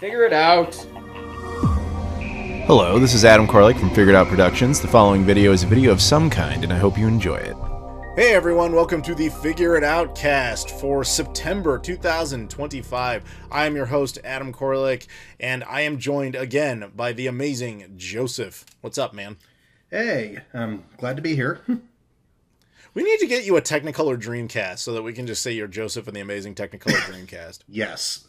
Figure it out. Hello, this is Adam Koralik from Figured Out Productions. The following video is a video of some kind, and I hope you enjoy it. Hey everyone, welcome to the Figure It Out cast for September 2025. I am your host, Adam Koralik, and I am joined again by the amazing Joseph. What's up, man? Hey, I'm glad to be here. We need to get you a Technicolor Dreamcast so that we can just say you're Joseph in the amazing Technicolor Dreamcast. Yes.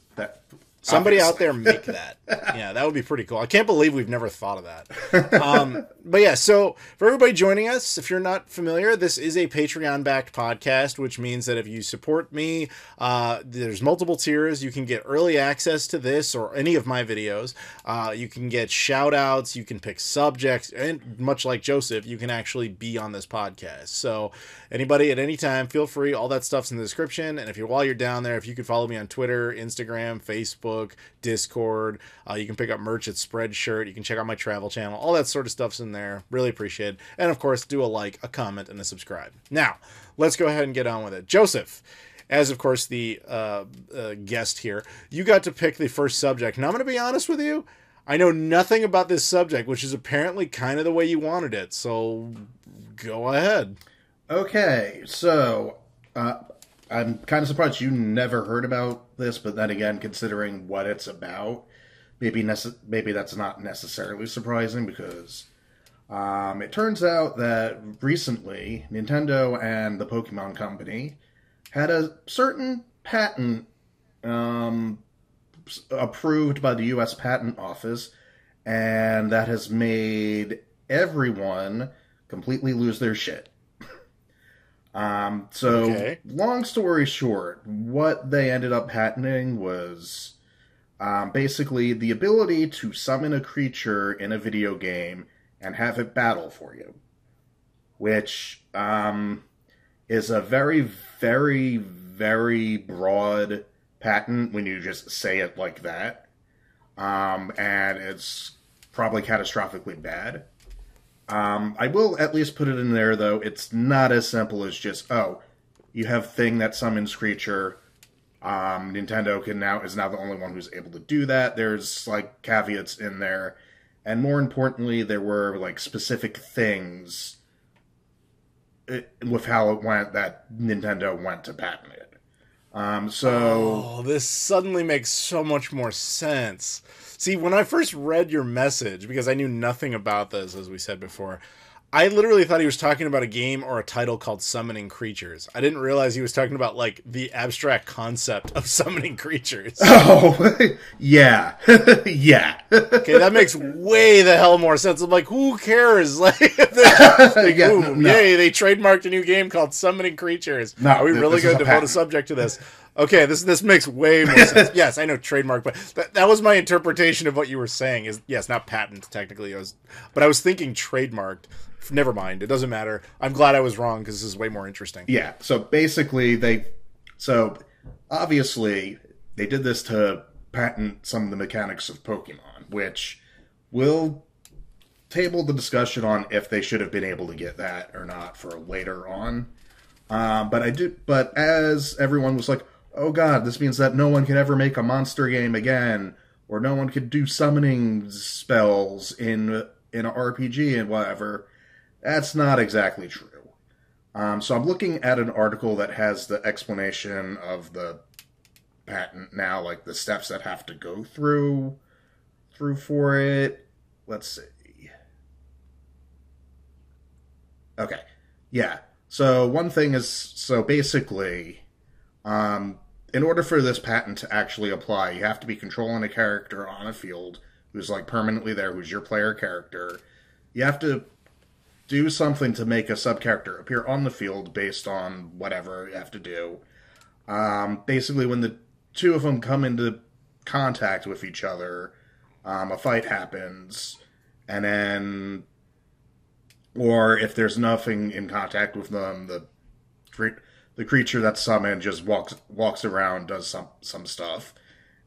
Somebody obviously. out there make that. Yeah, that would be pretty cool. I can't believe we've never thought of that. But yeah, so for everybody joining us, if you're not familiar, this is a Patreon-backed podcast, which means that if you support me, there's multiple tiers. You can get early access to this or any of my videos. You can get shout-outs. You can pick subjects. And much like Joseph, you can actually be on this podcast. So anybody at any time, feel free. All that stuff's in the description. And while you're down there, if you could follow me on Twitter, Instagram, Facebook, Discord, you can pick up merch at Spreadshirt, you can check out my travel channel, all that sort of stuff's in there. Really appreciate it. And of course, do a like, a comment, and a subscribe. Now, let's go ahead and get on with it. Joseph, as of course the guest here, you got to pick the first subject. Now I'm going to be honest with you, I know nothing about this subject, which is apparently kind of the way you wanted it, so go ahead. Okay, so I'm kind of surprised you never heard about this, but then again, considering what it's about, maybe that's not necessarily surprising, because it turns out that recently, Nintendo and the Pokemon Company had a certain patent approved by the U.S. Patent Office, and that has made everyone completely lose their shit. Okay. Long story short, what they ended up patenting was basically the ability to summon a creature in a video game and have it battle for you, which is a very, very, very broad patent when you just say it like that, and it's probably catastrophically bad. I will at least put it in there, though. It's not as simple as just, oh, you have thing that summons creature. Nintendo is now the only one who's able to do that. There's, like, caveats in there. And more importantly, there were, like, specific things with how it went that Nintendo went to patent it. Oh, this suddenly makes so much more sense. See, when I first read your message, because I knew nothing about this, as we said before, I literally thought he was talking about a game or a title called Summoning Creatures. I didn't realize he was talking about, like, the abstract concept of summoning creatures. Oh, yeah. Yeah. Okay, that makes way the hell more sense. I'm like, who cares? Like, Yeah, no. Yay, they trademarked a new game called Summoning Creatures. No, Are we really going to devote a patent. subject to this? Okay, this makes way more sense. Yes, I know trademark, but that was my interpretation of what you were saying. Is yes, not patent technically. But I was thinking trademarked. Never mind, it doesn't matter. I'm glad I was wrong because this is way more interesting. Yeah. So basically, obviously they did this to patent some of the mechanics of Pokemon, which we'll table the discussion on if they should have been able to get that or not for later on. But as everyone was like, oh god, this means that no one can ever make a monster game again, or no one could do summoning spells in an RPG and whatever. That's not exactly true. So I'm looking at an article that has the explanation of the patent now, like the steps that have to go through for it. Let's see. Okay. Yeah. So one thing is, so basically, in order for this patent to actually apply, you have to be controlling a character on a field who's like permanently there, who's your player character. You have to do something to make a sub-character appear on the field based on whatever you have to do. Basically, when the two of them come into contact with each other, a fight happens, and then, or if there's nothing in contact with them, the creature that's summoned just walks around, does some stuff,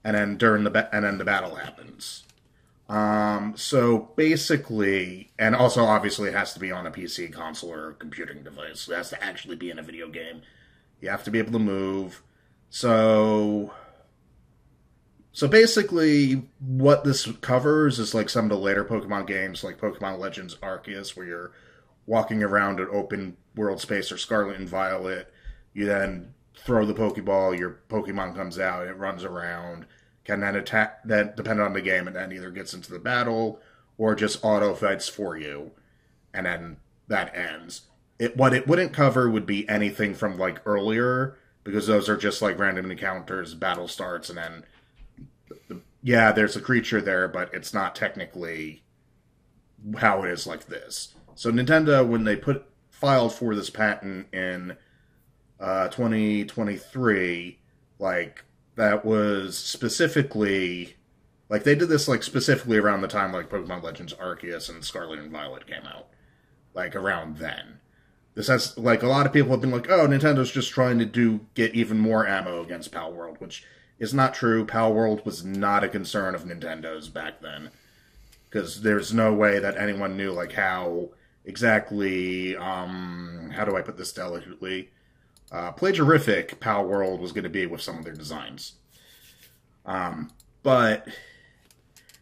and then the battle happens. So basically, and also obviously it has to be on a PC, console, or computing device. It has to actually be in a video game. You have to be able to move. So So basically, what this covers is like some of the later Pokemon games, like Pokemon Legends Arceus, where you're walking around an open world space, or Scarlet and Violet. You then throw the Pokeball, your Pokemon comes out, it runs around, can then attack, then depending on the game, and then either gets into the battle, or just auto fights for you, and then that ends. What it wouldn't cover would be anything from like earlier, because those are just like random encounters, battle starts, and then yeah, there's a creature there, but it's not technically how it is like this. So Nintendo, when they filed for this patent in 2023, like, that was specifically, like, they did this, like, specifically around the time, like, Pokemon Legends Arceus and Scarlet and Violet came out. Like, around then. This has, like, a lot of people have been like, oh, Nintendo's just trying to get even more ammo against Pal World, which is not true. Pal World was not a concern of Nintendo's back then. Because there's no way that anyone knew, like, how exactly, how do I put this delicately? Plagiarific Pal World was going to be with some of their designs. But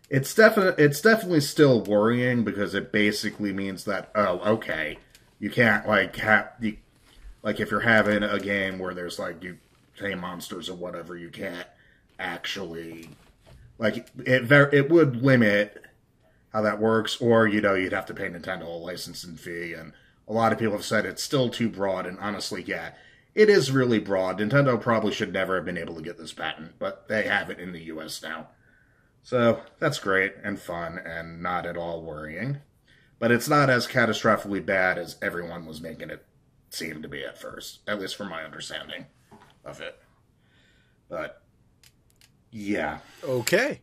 it's definitely still worrying, because it basically means that, oh, okay, you can't, like, like, if you're having a game where there's, like, you say monsters or whatever, you can't actually, like, it would limit how that works, or, you know, you'd have to pay Nintendo a licensing fee, and a lot of people have said it's still too broad, and honestly, yeah, it is really broad. Nintendo probably should never have been able to get this patent, but they have it in the US now. So, that's great, and fun, and not at all worrying. But it's not as catastrophically bad as everyone was making it seem to be at first, at least from my understanding of it. But, yeah. Okay.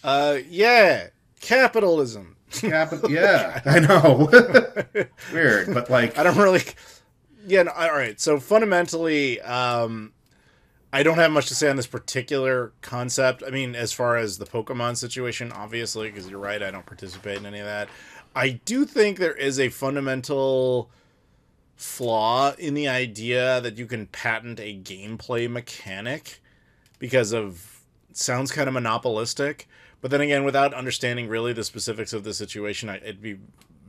Yeah, capitalism. Yeah, I know. Weird, but like, I don't really. Yeah, no, all right. So fundamentally, I don't have much to say on this particular concept. I mean, as far as the Pokemon situation, obviously, because you're right, I don't participate in any of that. I do think there is a fundamental flaw in the idea that you can patent a gameplay mechanic, because of, it sounds kind of monopolistic. But then again, without understanding really the specifics of the situation, it'd be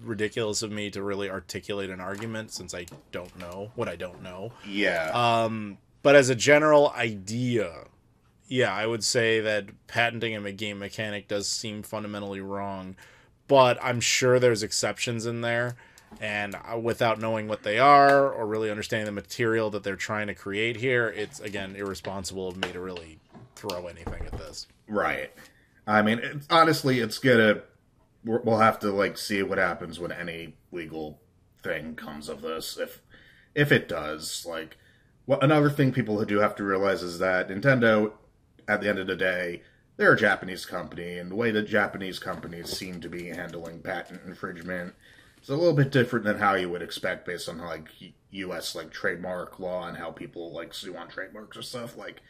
ridiculous of me to really articulate an argument, since I don't know what I don't know. Yeah. But as a general idea, yeah, I would say that patenting a game mechanic does seem fundamentally wrong. But I'm sure there's exceptions in there. And without knowing what they are, or really understanding the material that they're trying to create here, it's, again, irresponsible of me to really throw anything at this. Right. I mean, honestly, we'll have to, like, see what happens when any legal thing comes of this, if it does. Like, another thing people do have to realize is that Nintendo, at the end of the day, they're a Japanese company, and the way that Japanese companies seem to be handling patent infringement is a little bit different than how you would expect based on, like, U.S., like, trademark law and how people, like, sue on trademarks or stuff. Like,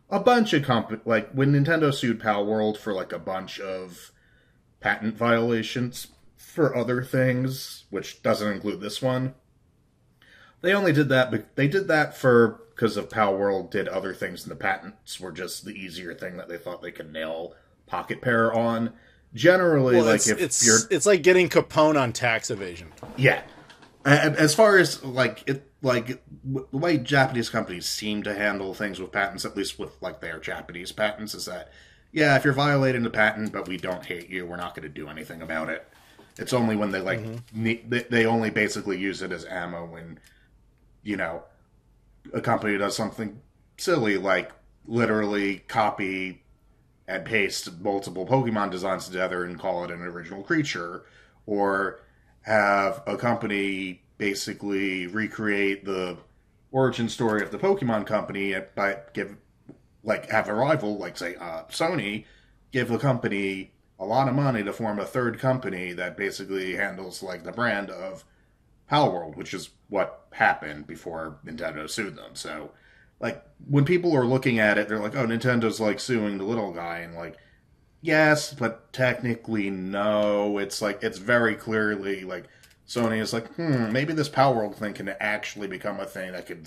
a bunch of like, when Nintendo sued Pal World for, like, a bunch of patent violations for other things, which doesn't include this one, they only did that, but they did that because of Pal World did other things, and the patents were just the easier thing that they thought they could nail Pocket Pair on. Generally, well, like, it's like getting Capone on tax evasion. Yeah. And as far as, like, the way Japanese companies seem to handle things with patents, at least with, like, their Japanese patents, is that, yeah, if you're violating the patent, but we don't hate you, we're not going to do anything about it. It's only when they, like, they only basically use it as ammo when, you know, a company does something silly, like literally copy and paste multiple Pokemon designs together and call it an original creature, or have a company basically recreate the origin story of the Pokemon company by have a rival, like, say, Sony, give the company a lot of money to form a third company that basically handles, like, the brand of Pal World, which is what happened before Nintendo sued them. So, like, when people are looking at it, they're like, oh, Nintendo's, like, suing the little guy, and, like, yes, but technically no. It's, like, it's very clearly, like, Sony is like, maybe this Pal World thing can actually become a thing that can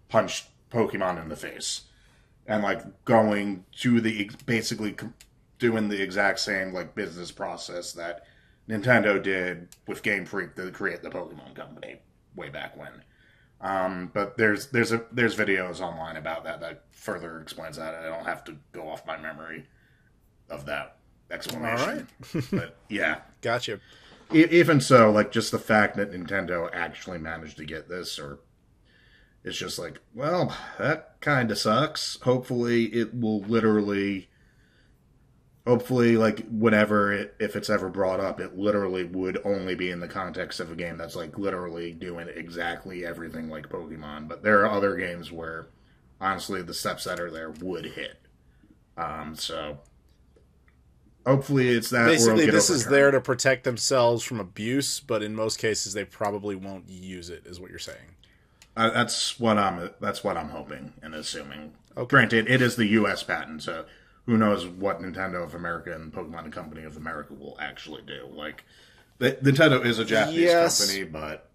punch Pokemon in the face. and like going to basically doing the exact same like business process that Nintendo did with Game Freak to create the Pokemon Company way back when. But there's videos online about that further explains that. I don't have to go off my memory of that explanation. All right. But yeah, gotcha. Even so, like just the fact that Nintendo actually managed to get this, or it's just like, well, that kind of sucks. Hopefully, it will literally. Hopefully, like, if it's ever brought up, it literally would only be in the context of a game that's, like, literally doing exactly everything like Pokemon. But there are other games where, honestly, the steps that are there would hit. So, hopefully it's that. Basically, this is there to protect themselves from abuse, but in most cases, they probably won't use it, is what you're saying. That's what I'm hoping and assuming. Okay. Granted, it is the U.S. patent, so who knows what Nintendo of America and Pokemon Company of America will actually do. Like, Nintendo is a Japanese company, but...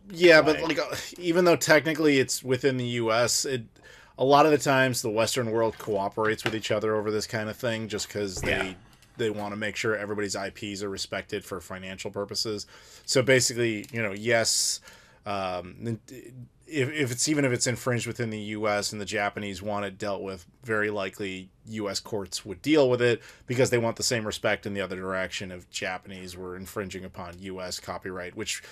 Yeah, but like, even though technically it's within the U.S., a lot of the times the Western world cooperates with each other over this kind of thing just because they want to make sure everybody's IPs are respected for financial purposes. So basically, yes... If it's infringed within the U.S. and the Japanese want it dealt with, very likely U.S. courts would deal with it because they want the same respect in the other direction if Japanese were infringing upon U.S. copyright, which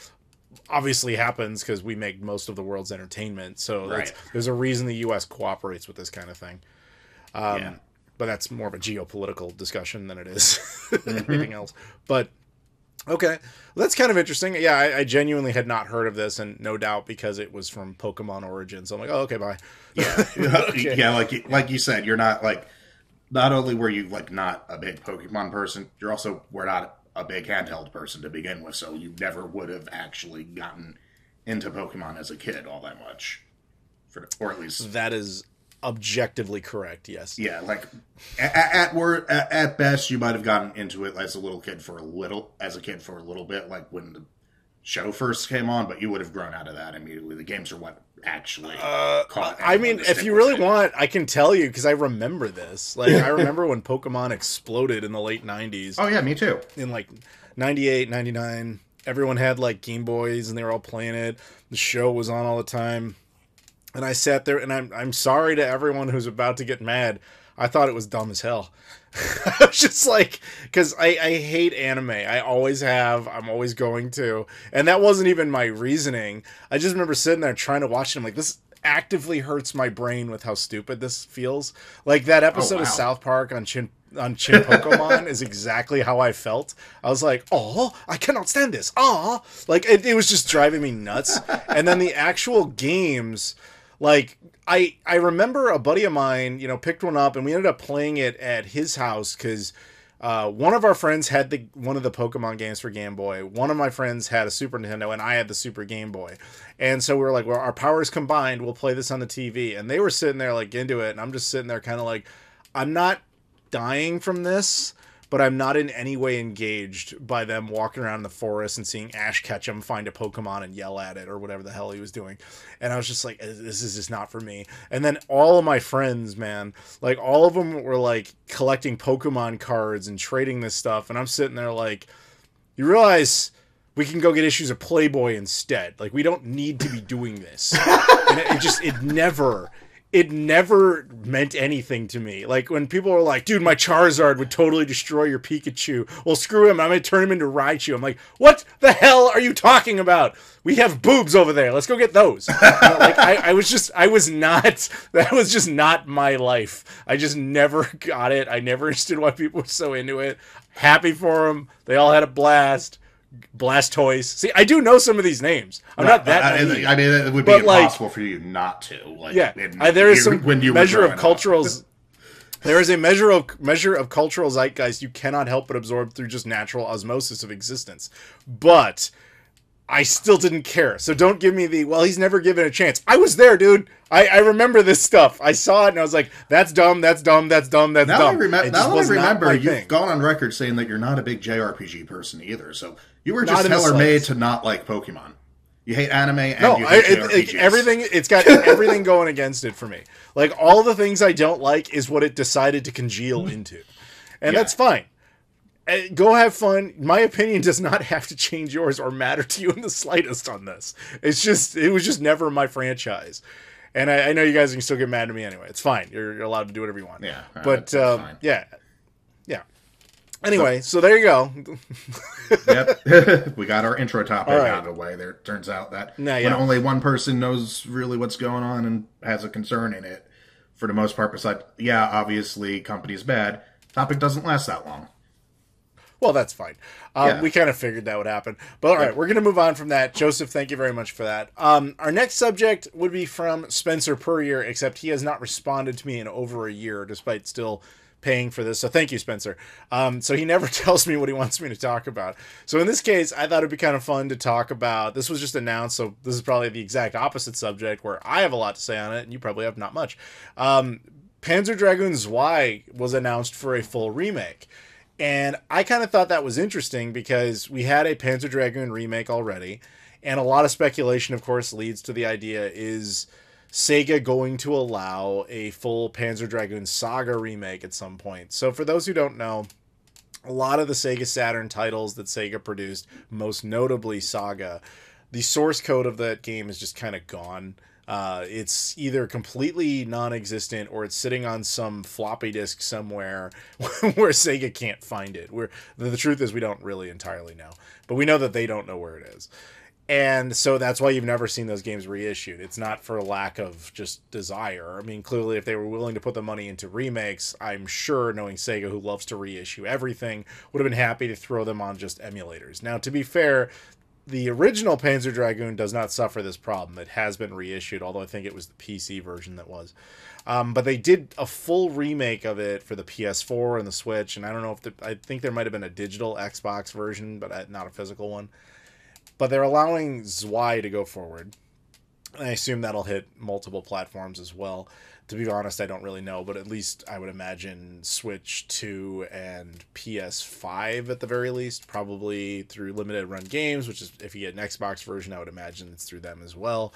obviously happens because we make most of the world's entertainment. So there's a reason the U.S. cooperates with this kind of thing. But that's more of a geopolitical discussion than it is anything else. But okay, well, that's kind of interesting. Yeah, I genuinely had not heard of this, and no doubt because it was from Pokemon Origins. So I'm like, oh, okay, bye. Yeah, okay. Yeah, like you said, you're not like. Not only were you like not a big Pokemon person, were not a big handheld person to begin with. So you never would have actually gotten into Pokemon as a kid all that much, or at least that is objectively correct. Yes. Yeah, like at best, you might have gotten into it as a kid for a little bit, like when the show first came on. But you would have grown out of that immediately. The games are what actually caught. I mean, if you really want, I can tell you because I remember this. Like, I remember when Pokemon exploded in the late '90s. Oh yeah, me too. In like '98, '99, everyone had like Game Boys and they were all playing it. The show was on all the time. And I sat there, and I'm sorry to everyone who's about to get mad. I thought it was dumb as hell. I was just like, because I hate anime. I always have. I'm always going to. And that wasn't even my reasoning. I just remember sitting there trying to watch it. I'm like, this actively hurts my brain with how stupid this feels. Like that episode of South Park on Chin Pokemon is exactly how I felt. I was like, oh, I cannot stand this. Oh, like it was just driving me nuts. And then the actual games... Like, I remember a buddy of mine, picked one up, and we ended up playing it at his house because one of our friends had one of the Pokemon games for Game Boy. One of my friends had a Super Nintendo, and I had the Super Game Boy. And so we were like, well, our powers combined, we'll play this on the TV. And they were sitting there, like, into it, and I'm just sitting there kind of like, I'm not dying from this, but I'm not in any way engaged by them walking around in the forest and seeing Ash Ketchum find a Pokemon and yell at it or whatever the hell he was doing. And I was just like, this is just not for me. And then all of my friends, man, like all of them were like collecting Pokemon cards and trading this stuff. And I'm sitting there like, you realize we can go get issues of Playboy instead. Like, we don't need to be doing this. And it never meant anything to me. Like, when people were like, dude, my Charizard would totally destroy your Pikachu. Well, screw him. I'm going to turn him into Raichu. I'm like, what the hell are you talking about? We have boobs over there. Let's go get those. That was just not my life. I just never got it. I never understood why people were so into it. Happy for them. They all had a blast. Blastoise. See, I do know some of these names. I'm not that naive. I mean, it would be impossible for you not to. Like, yeah, there is some measure of cultural. There is a measure of cultural zeitgeist you cannot help but absorb through just natural osmosis of existence. But I still didn't care. So don't give me he's never given a chance. I was there, dude. I remember this stuff. I saw it and I was like, that's dumb, that's dumb, that's dumb, that's dumb. Now I remember you've gone on record saying that you're not a big JRPG person either. So you were just tailor-made to not like Pokemon. You hate anime and No, you hate JRPGs. everything. It's got everything going against it for me. Like, all the things I don't like is what it decided to congeal into, and that's fine. Go have fun. My opinion does not have to change yours or matter to you in the slightest on this. It was just never my franchise. And I know you guys can still get mad at me anyway. It's fine. You're allowed to do whatever you want. Yeah. But, fine. yeah. Anyway, so there you go. Yep. We got our intro topic right. out of the way. There turns out that Yeah. when only one person knows really what's going on and has a concern in it, for the most part, besides, obviously, company's bad, topic doesn't last that long. Well, that's fine. We kind of figured that would happen. But all right, we're going to move on from that. Joseph, thank you very much for that. Our next subject would be from Spencer Purrier, except he has not responded to me in over a year, despite still paying for this. So thank you, Spencer. So he never tells me what he wants me to talk about. So in this case, I thought it'd be kind of fun to talk about. This was just announced, so this is probably the exact opposite subject where I have a lot to say on it, and you probably have not much. Panzer Dragoon Zwei was announced for a full remake. And I kind of thought that was interesting because we had a Panzer Dragoon remake already. And a lot of speculation, of course, leads to the idea, is Sega going to allow a full Panzer Dragoon Saga remake at some point? So for those who don't know, a lot of the Sega Saturn titles that Sega produced, most notably Saga, the source code of that game is just kind of gone. It's either completely non-existent or it's sitting on some floppy disk somewhere where Sega can't find it. The truth is we don't really entirely know, but we know that they don't know where it is. And so that's why you've never seen those games reissued. It's not for lack of just desire. I mean, clearly if they were willing to put the money into remakes, I'm sure, knowing Sega, who loves to reissue everything, would have been happy to throw them on just emulators. Now, to be fair, the original Panzer Dragoon does not suffer this problem. It has been reissued, although I think it was the PC version that was. But they did a full remake of it for the PS4 and the Switch, and I don't know if I think there might have been a digital Xbox version, but not a physical one. But they're allowing Zwei to go forward. I assume that'll hit multiple platforms as well. To be honest, I don't really know, but at least I would imagine Switch 2 and PS5 at the very least, probably through limited run games, which is, if you get an Xbox version, I would imagine it's through them as well.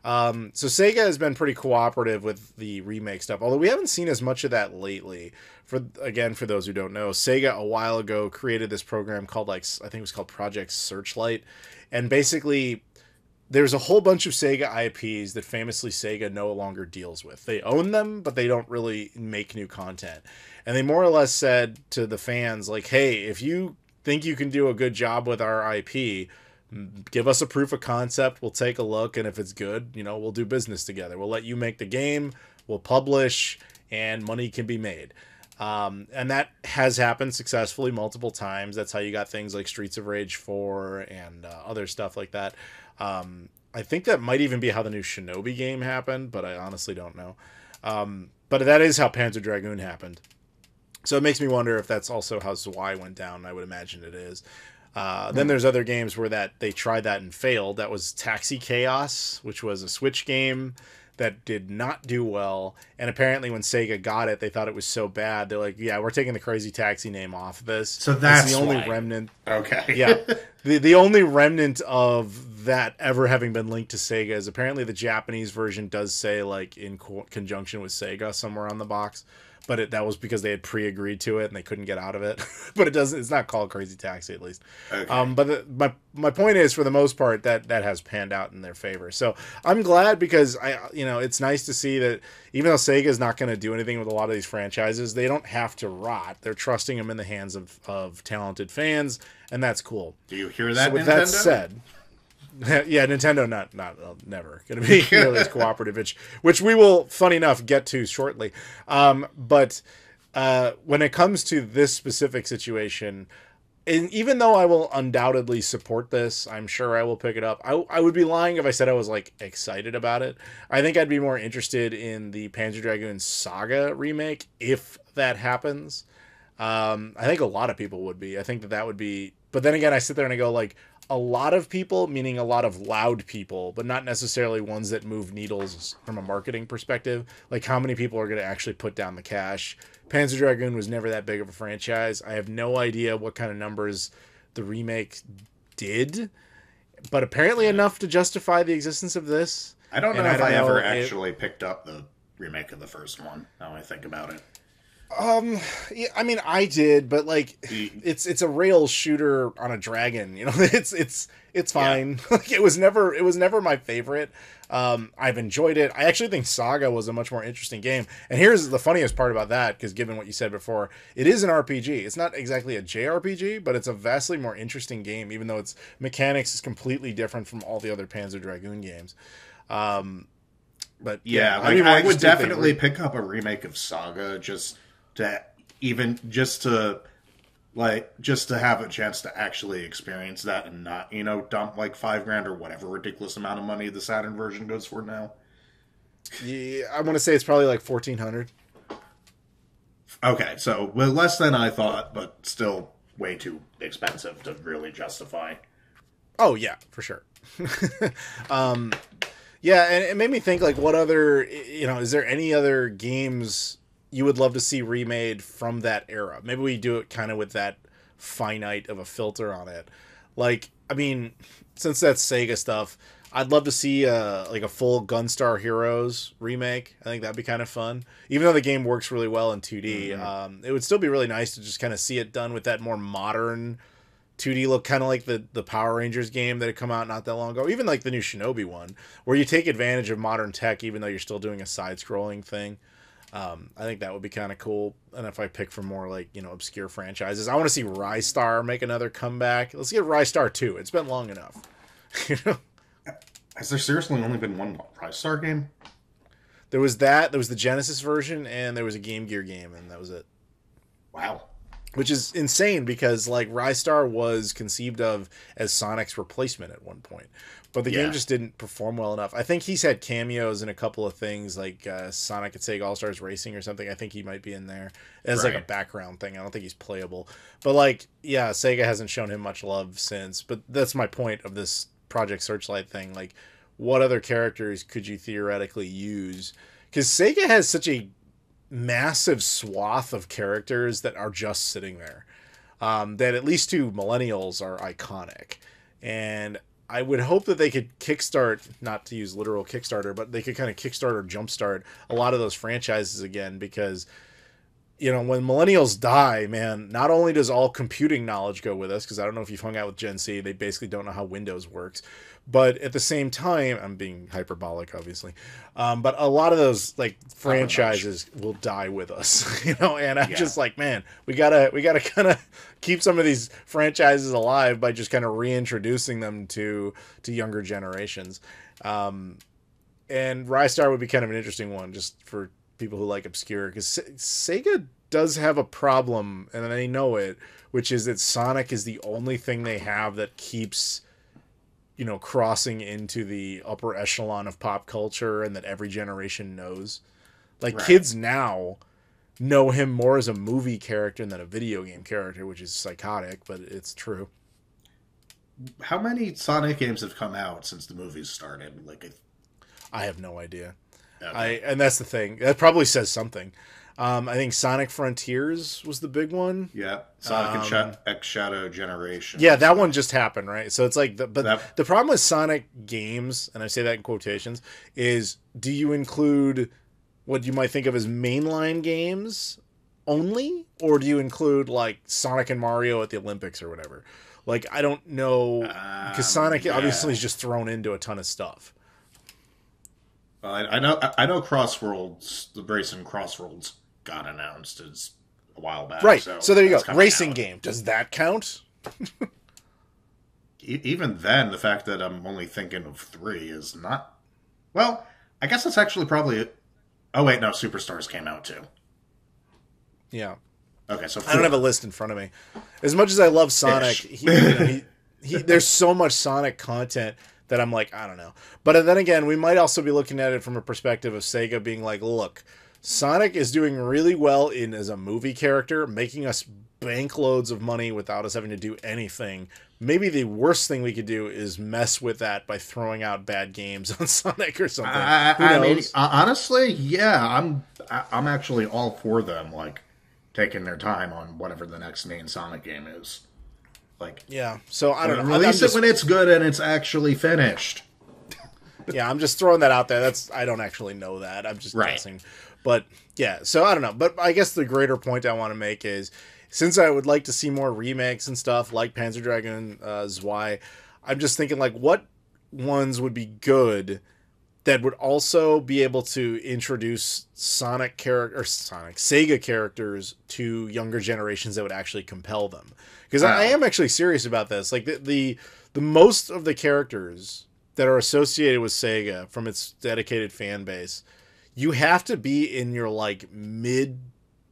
So Sega has been pretty cooperative with the remake stuff, although we haven't seen as much of that lately. For those who don't know, Sega a while ago created this program called, I think it was called Project Searchlight, and basically there's a whole bunch of Sega IPs that famously Sega no longer deals with. They own them, but they don't really make new content. And they more or less said to the fans, like, hey, if you think you can do a good job with our IP, give us a proof of concept. We'll take a look, and if it's good, we'll do business together. We'll let you make the game, we'll publish, and money can be made. And that has happened successfully multiple times. That's how you got things like Streets of Rage 4 and other stuff like that. I think that might even be how the new Shinobi game happened, but I honestly don't know. But that is how Panzer Dragoon happened. So it makes me wonder if that's also how Zwei went down. I would imagine it is. Then there's other games where they tried that and failed. That was Taxi Chaos, which was a Switch game that did not do well. And apparently when Sega got it, they thought it was so bad. They're like, yeah, we're taking the Crazy Taxi name off of this. So that's the only why. remnant. Okay. Yeah. The only remnant of that ever having been linked to Sega is apparently the Japanese version does say, like, in conjunction with Sega somewhere on the box. But that was because they had pre-agreed to it and they couldn't get out of it. But it's not called Crazy Taxi, at least. Okay. But my point is, for the most part, that has panned out in their favor. So I'm glad, because it's nice to see that even though Sega is not going to do anything with a lot of these franchises, they don't have to rot. They're trusting them in the hands of talented fans, and that's cool. Do you hear that, so with Nintendo? That said, yeah, Nintendo not never going to be nearly as cooperative, which we will, funny enough, get to shortly. But when it comes to this specific situation, and even though I will undoubtedly support this, I'm sure I will pick it up. I would be lying if I said I was excited about it. I think I'd be more interested in the Panzer Dragoon Saga remake if that happens. I think a lot of people would be. I think that would be. But then again, I sit there and I go, a lot of people, meaning a lot of loud people, but not necessarily ones that move needles from a marketing perspective. Like, how many people are going to actually put down the cash? Panzer Dragoon was never that big of a franchise. I have no idea what kind of numbers the remake did, but apparently enough to justify the existence of this. I don't know if I ever actually picked up the remake of the first one, now I think about it. Yeah, I mean, I did, but like, it's a rail shooter on a dragon. You know, it's fine. Yeah. Like, it was never my favorite. I've enjoyed it. I actually think Saga was a much more interesting game. And here's the funniest part about that, because given what you said before, it is an RPG. It's not exactly a JRPG, but it's a vastly more interesting game, even though its mechanics is completely different from all the other Panzer Dragoon games. But yeah, like, I would definitely pick up a remake of Saga just to have a chance to actually experience that and not, you know, dump like $5,000 or whatever ridiculous amount of money the Saturn version goes for now. Yeah, I want to say it's probably like $1,400. Okay, so less than I thought, but still way too expensive to really justify. Oh yeah, for sure. Yeah, and it made me think, like, what other, you know, is there any other games you would love to see remade from that era? Maybe we do it kind of with that finite of a filter on it. Like, I mean, since that's Sega stuff, I'd love to see like a full Gunstar Heroes remake. I think that'd be kind of fun. Even though the game works really well in 2D, it would still be really nice to just kind of see it done with that more modern 2D look, kind of like the Power Rangers game that had come out not that long ago. Even like the new Shinobi one, where you take advantage of modern tech even though you're still doing a side-scrolling thing. I think that would be kind of cool. And if I pick from more like, you know, obscure franchises, I want to see Rystar make another comeback. Let's get Rystar 2. It's been long enough. You know? Has there seriously only been one Rystar game? There was that. There was the Genesis version, and there was a Game Gear game, and that was it. Wow. Which is insane because, like, Rystar was conceived of as Sonic's replacement at one point. But the game just didn't perform well enough. I think he's had cameos in a couple of things, like Sonic at Sega All-Stars Racing or something. I think he might be in there as, like, a background thing. I don't think he's playable. But, like, yeah, Sega hasn't shown him much love since. But that's my point of this Project Searchlight thing. Like, what other characters could you theoretically use? Because Sega has such a massive swath of characters that are just sitting there, that at least to millennials are iconic. And I would hope that they could kickstart, not to use literal Kickstarter, but they could kind of kickstart or jumpstart a lot of those franchises again, because, you know, when millennials die, man, not only does all computing knowledge go with us, because I don't know if you've hung out with Gen Z, they basically don't know how Windows works. But at the same time, I'm being hyperbolic, obviously, but a lot of those like franchises will die with us, you know. And I'm just like, man, we gotta kind of keep some of these franchises alive by just kind of reintroducing them to younger generations. And Rystar would be kind of an interesting one, just for people who like obscure, because Sega does have a problem, and they know it, which is that Sonic is the only thing they have that keeps, you know, crossing into the upper echelon of pop culture and that every generation knows. Like, kids now know him more as a movie character than a video game character, which is psychotic, but it's true. How many Sonic games have come out since the movies started? Like, I have no idea. Okay. And that's the thing. That probably says something. I think Sonic Frontiers was the big one. Yeah, Sonic X Shadow Generation. Yeah, that one just happened, right? So it's like, the problem with Sonic games, and I say that in quotations, is do you include what you might think of as mainline games only, or do you include like Sonic and Mario at the Olympics or whatever? Like, I don't know, because Sonic obviously is just thrown into a ton of stuff. Well, I know Crossworlds, the Racing Crossworlds got announced as a while back. Right. So there you go. Racing game. Does that count? Even then, the fact that I'm only thinking of 3 is not... Well, I guess that's actually probably... Oh, wait, no. Superstars came out, too. Yeah. Okay, so 4. I don't have a list in front of me. As much as I love Sonic, there's so much Sonic content that I'm like, I don't know. But then again, we might also be looking at it from a perspective of Sega being like, look, Sonic is doing really well as a movie character, making us bank loads of money without us having to do anything. Maybe the worst thing we could do is mess with that by throwing out bad games on Sonic or something. I mean, honestly, yeah, I'm actually all for them, like, taking their time on whatever the next main Sonic game is. Like, yeah. So I don't know. Release it when it's good and it's actually finished. Yeah, I'm just throwing that out there. I don't actually know that. I'm just guessing. But yeah, so I don't know. But I guess the greater point I want to make is, since I would like to see more remakes and stuff like Panzer Dragoon, Zwei, I'm just thinking like what ones would be good that would also be able to introduce Sega characters to younger generations that would actually compel them. Because I am actually serious about this. Like the most of the characters that are associated with Sega from its dedicated fan base, you have to be in your like mid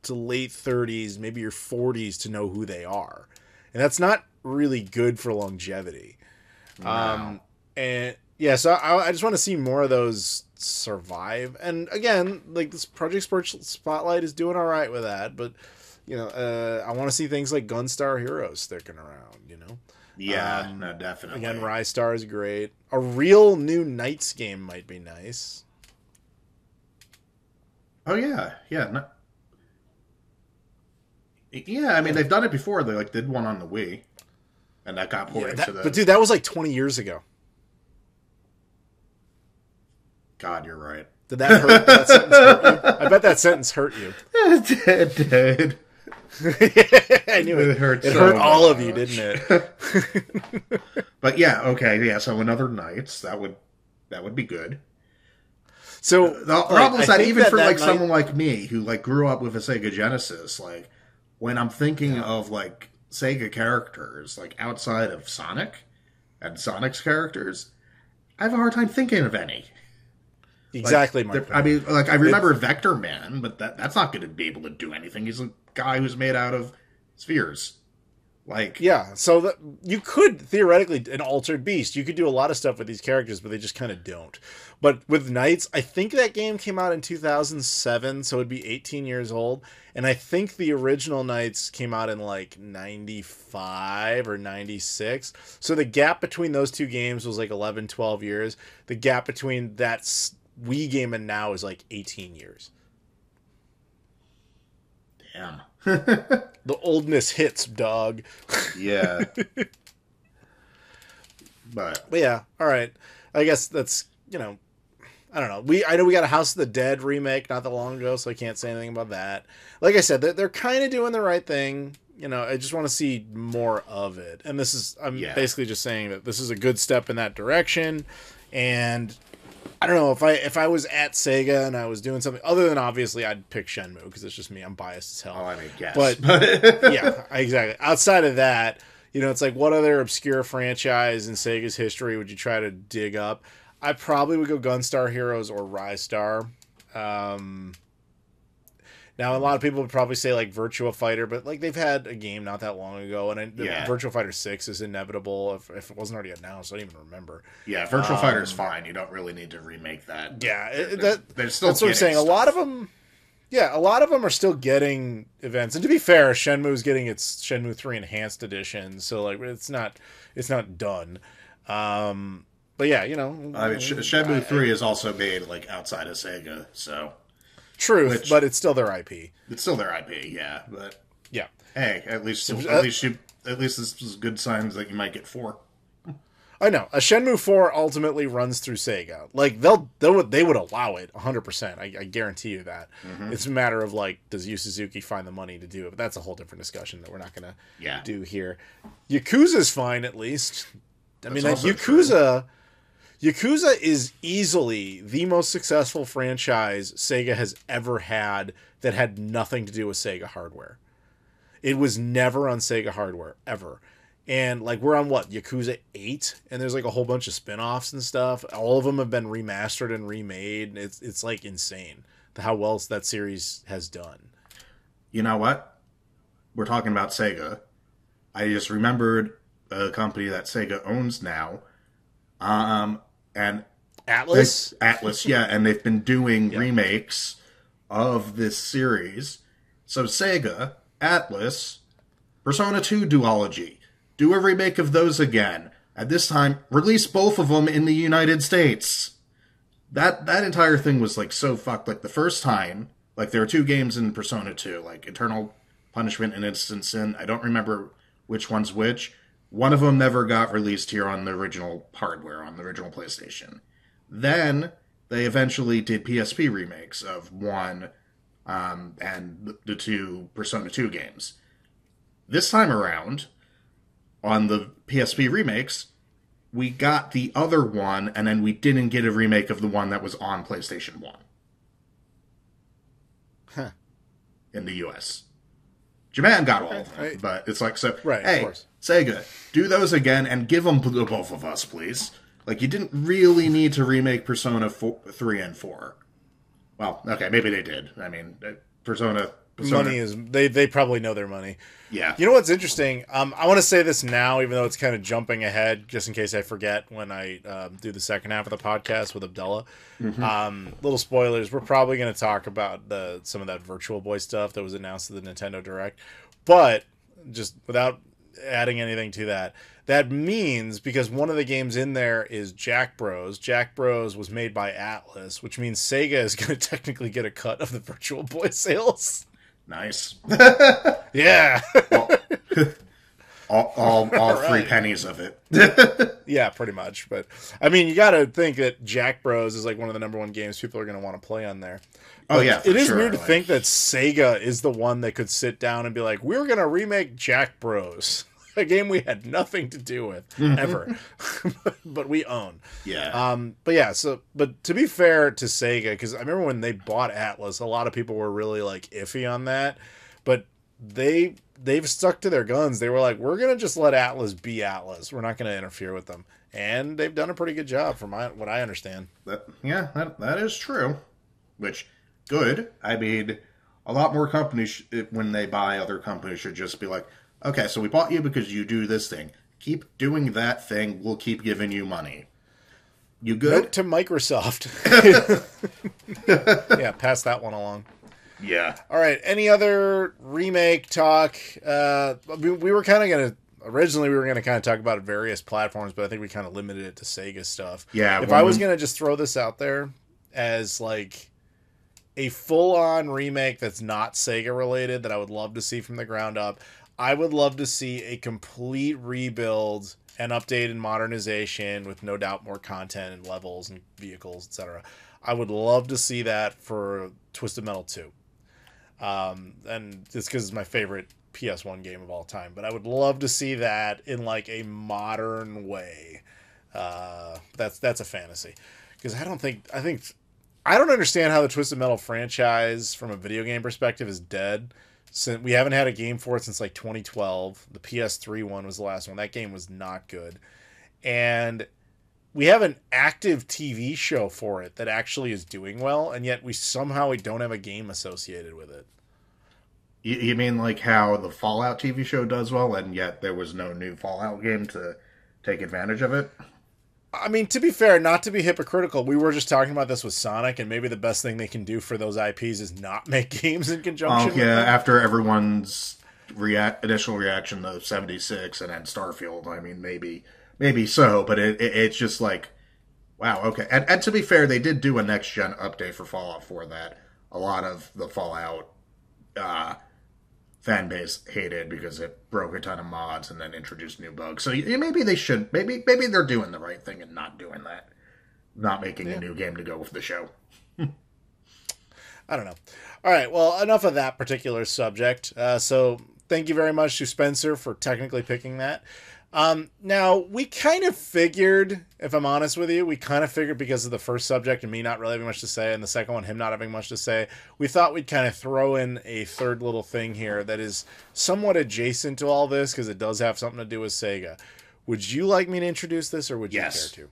to late 30s, maybe your 40s to know who they are. And that's not really good for longevity. Wow. And yeah, so I just want to see more of those survive. And again, like this Project Spotlight is doing all right with that, but you know, I want to see things like Gunstar Heroes sticking around, you know? Yeah, no, definitely. Again, Rise Star is great. A real new Knights game might be nice. Oh yeah, yeah. Yeah, I mean, they've done it before. They like did one on the Wii, and that got ported to the... But dude, that was like 20 years ago. God, you're right. Did that hurt? That sentence hurt you? I bet that sentence hurt you. It did. I knew it. Hurt all of you, didn't it? But yeah, okay, yeah. So another Knights, that would be good. So the problem is that even for like someone like me who like grew up with a Sega Genesis, like when I'm thinking of like Sega characters, like outside of Sonic and Sonic's characters, I have a hard time thinking of any. Exactly, like, I mean, like I remember Vector Man, but that's not going to be able to do anything. He's a guy who's made out of spheres. Like, yeah, so you could theoretically an altered beast. You could do a lot of stuff with these characters, but they just kind of don't. But with Knights, I think that game came out in 2007, so it'd be 18 years old. And I think the original Knights came out in like 95 or 96. So the gap between those two games was like 11, 12 years. The gap between that Wii game and now is like 18 years. Damn. The oldness hits, dog. Yeah. But yeah, all right. I guess that's, you know, I don't know. I know we got a House of the Dead remake not that long ago, so I can't say anything about that. Like I said, they're kind of doing the right thing. You know, I just want to see more of it. And I'm basically just saying that this is a good step in that direction. And I don't know, if I was at Sega and I was doing something other than, obviously I'd pick Shenmue because it's just me. I'm biased as hell. Oh, I mean, yes. But yeah, exactly. Outside of that, you know, it's like, what other obscure franchise in Sega's history would you try to dig up? I probably would go Gunstar Heroes or Rise Star. Now, a lot of people would probably say like Virtua Fighter, but like they've had a game not that long ago, and Virtua Fighter 6 is inevitable if it wasn't already announced. I don't even remember. Yeah, Virtua Fighter's fine. You don't really need to remake that. Yeah, they're still. That's what I'm saying. Stuff. A lot of them are still getting events. And to be fair, Shenmue's getting its Shenmue 3 Enhanced Edition, so like it's not done. But yeah, you know, I mean, Shenmue 3 is also made like outside of Sega, so. Truth, but it's still their IP. It's still their IP, yeah. But yeah, hey, at least this is good signs that you might get 4. I know a Shenmue 4 ultimately runs through Sega. Like they would allow it 100%. I guarantee you that. Mm-hmm. It's a matter of like, does Yu Suzuki find the money to do it? But that's a whole different discussion that we're not going to do here. Yakuza's fine at least. I mean, Yakuza is easily the most successful franchise Sega has ever had that had nothing to do with Sega hardware. It was never on Sega hardware, ever. And like we're on Yakuza 8, and there's like a whole bunch of spin-offs and stuff. All of them have been remastered and remade. It's like insane how well that series has done. You know what? We're talking about Sega. I just remembered a company that Sega owns now. And Atlas? Atlas, yeah, and they've been doing remakes of this series. So Sega, Atlas, Persona 2 duology. Do a remake of those again. At this time, release both of them in the United States. That entire thing was like so fucked. Like the first time, like there were 2 games in Persona 2, like Eternal Punishment and Instant Sin. I don't remember which one's which. One of them never got released here on the original hardware, on the original PlayStation. Then they eventually did PSP remakes of 1 and the 2 Persona 2 games. This time around, on the PSP remakes, we got the other one, and then we didn't get a remake of the one that was on PlayStation 1. Huh. In the US. Japan got all of them, right. But it's like, so, right, hey, Sega, do those again and give them to both of us, please. Like, you didn't really need to remake Persona 3 and 4. Well, okay, maybe they did. I mean, Persona... Money is... They probably know their money. Yeah. You know what's interesting? I want to say this now, even though it's kind of jumping ahead, just in case I forget when I do the second half of the podcast with Abdullah. Mm-hmm. Little spoilers. We're probably going to talk about some of that Virtual Boy stuff that was announced at the Nintendo Direct. But, just without adding anything to that, that means, because one of the games in there is Jack Bros. Jack Bros was made by Atlas, which means Sega is going to technically get a cut of the Virtual Boy sales. Nice. Yeah. all right. 3 pennies of it. Yeah, pretty much. But, I mean, you got to think that Jack Bros is like one of the #1 games people are going to want to play on there. Oh, yeah. It is weird to think that Sega is the one that could sit down and be like, we're going to remake Jack Bros. A game we had nothing to do with, ever. But we own. Yeah. But yeah, but to be fair to Sega, because I remember when they bought Atlas, a lot of people were really like iffy on that. But they've stuck to their guns. They were like, we're going to just let Atlas be Atlas. We're not going to interfere with them. And they've done a pretty good job from what I understand. That is true. Which, good. I mean, a lot more companies, when they buy other companies, should just be like, okay, so we bought you because you do this thing. Keep doing that thing. We'll keep giving you money. You good? Note to Microsoft. Yeah, pass that one along. Yeah. All right. Any other remake talk? We were kind of going to... Originally, we were going to kind of talk about various platforms, but I think we kind of limited it to Sega stuff. Yeah. If I was going to just throw this out there as like a full-on remake that's not Sega related that I would love to see from the ground up, I would love to see a complete rebuild and update and modernization with no doubt more content and levels and vehicles, etc. I would love to see that for Twisted Metal 2. And it's because it's my favorite PS1 game of all time. But I would love to see that in like a modern way. That's a fantasy. Because I don't understand how the Twisted Metal franchise from a video game perspective is dead. Since we haven't had a game for it since like 2012. The PS3 one was the last one. That game was not good. And we have an active TV show for it that actually is doing well, and yet we don't have a game associated with it. You mean like how the Fallout TV show does well, and yet there was no new Fallout game to take advantage of it? I mean, to be fair, not to be hypocritical, we were just talking about this with Sonic, and maybe the best thing they can do for those IPs is not make games in conjunction with them. After everyone's initial reaction to 76 and then Starfield, I mean, maybe so, but it's just like, wow, okay. And to be fair, they did do a next-gen update for Fallout 4 that a lot of the Fallout fan base hated because it broke a ton of mods and then introduced new bugs. So maybe they should. Maybe they're doing the right thing and not doing that. Not making a new game to go with the show. I don't know. All right, well, enough of that particular subject. So thank you very much to Spencer for technically picking that. Now, we kind of figured, if I'm honest with you, because of the first subject and me not really having much to say, and the second one, him not having much to say, we thought we'd kind of throw in a third little thing here that is somewhat adjacent to all this, because it does have something to do with Sega. Would you like me to introduce this, or would you care to?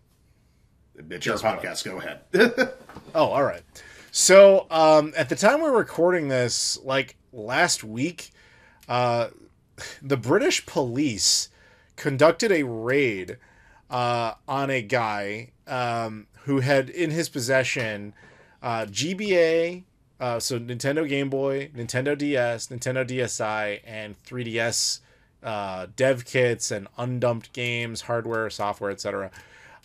It's your podcast, go ahead. Oh, all right. So, at the time we were recording this, like last week, the British police conducted a raid on a guy who had in his possession GBA, so Nintendo Game Boy, Nintendo DS, Nintendo DSi, and 3DS Devkits and undumped games, hardware, software, etc.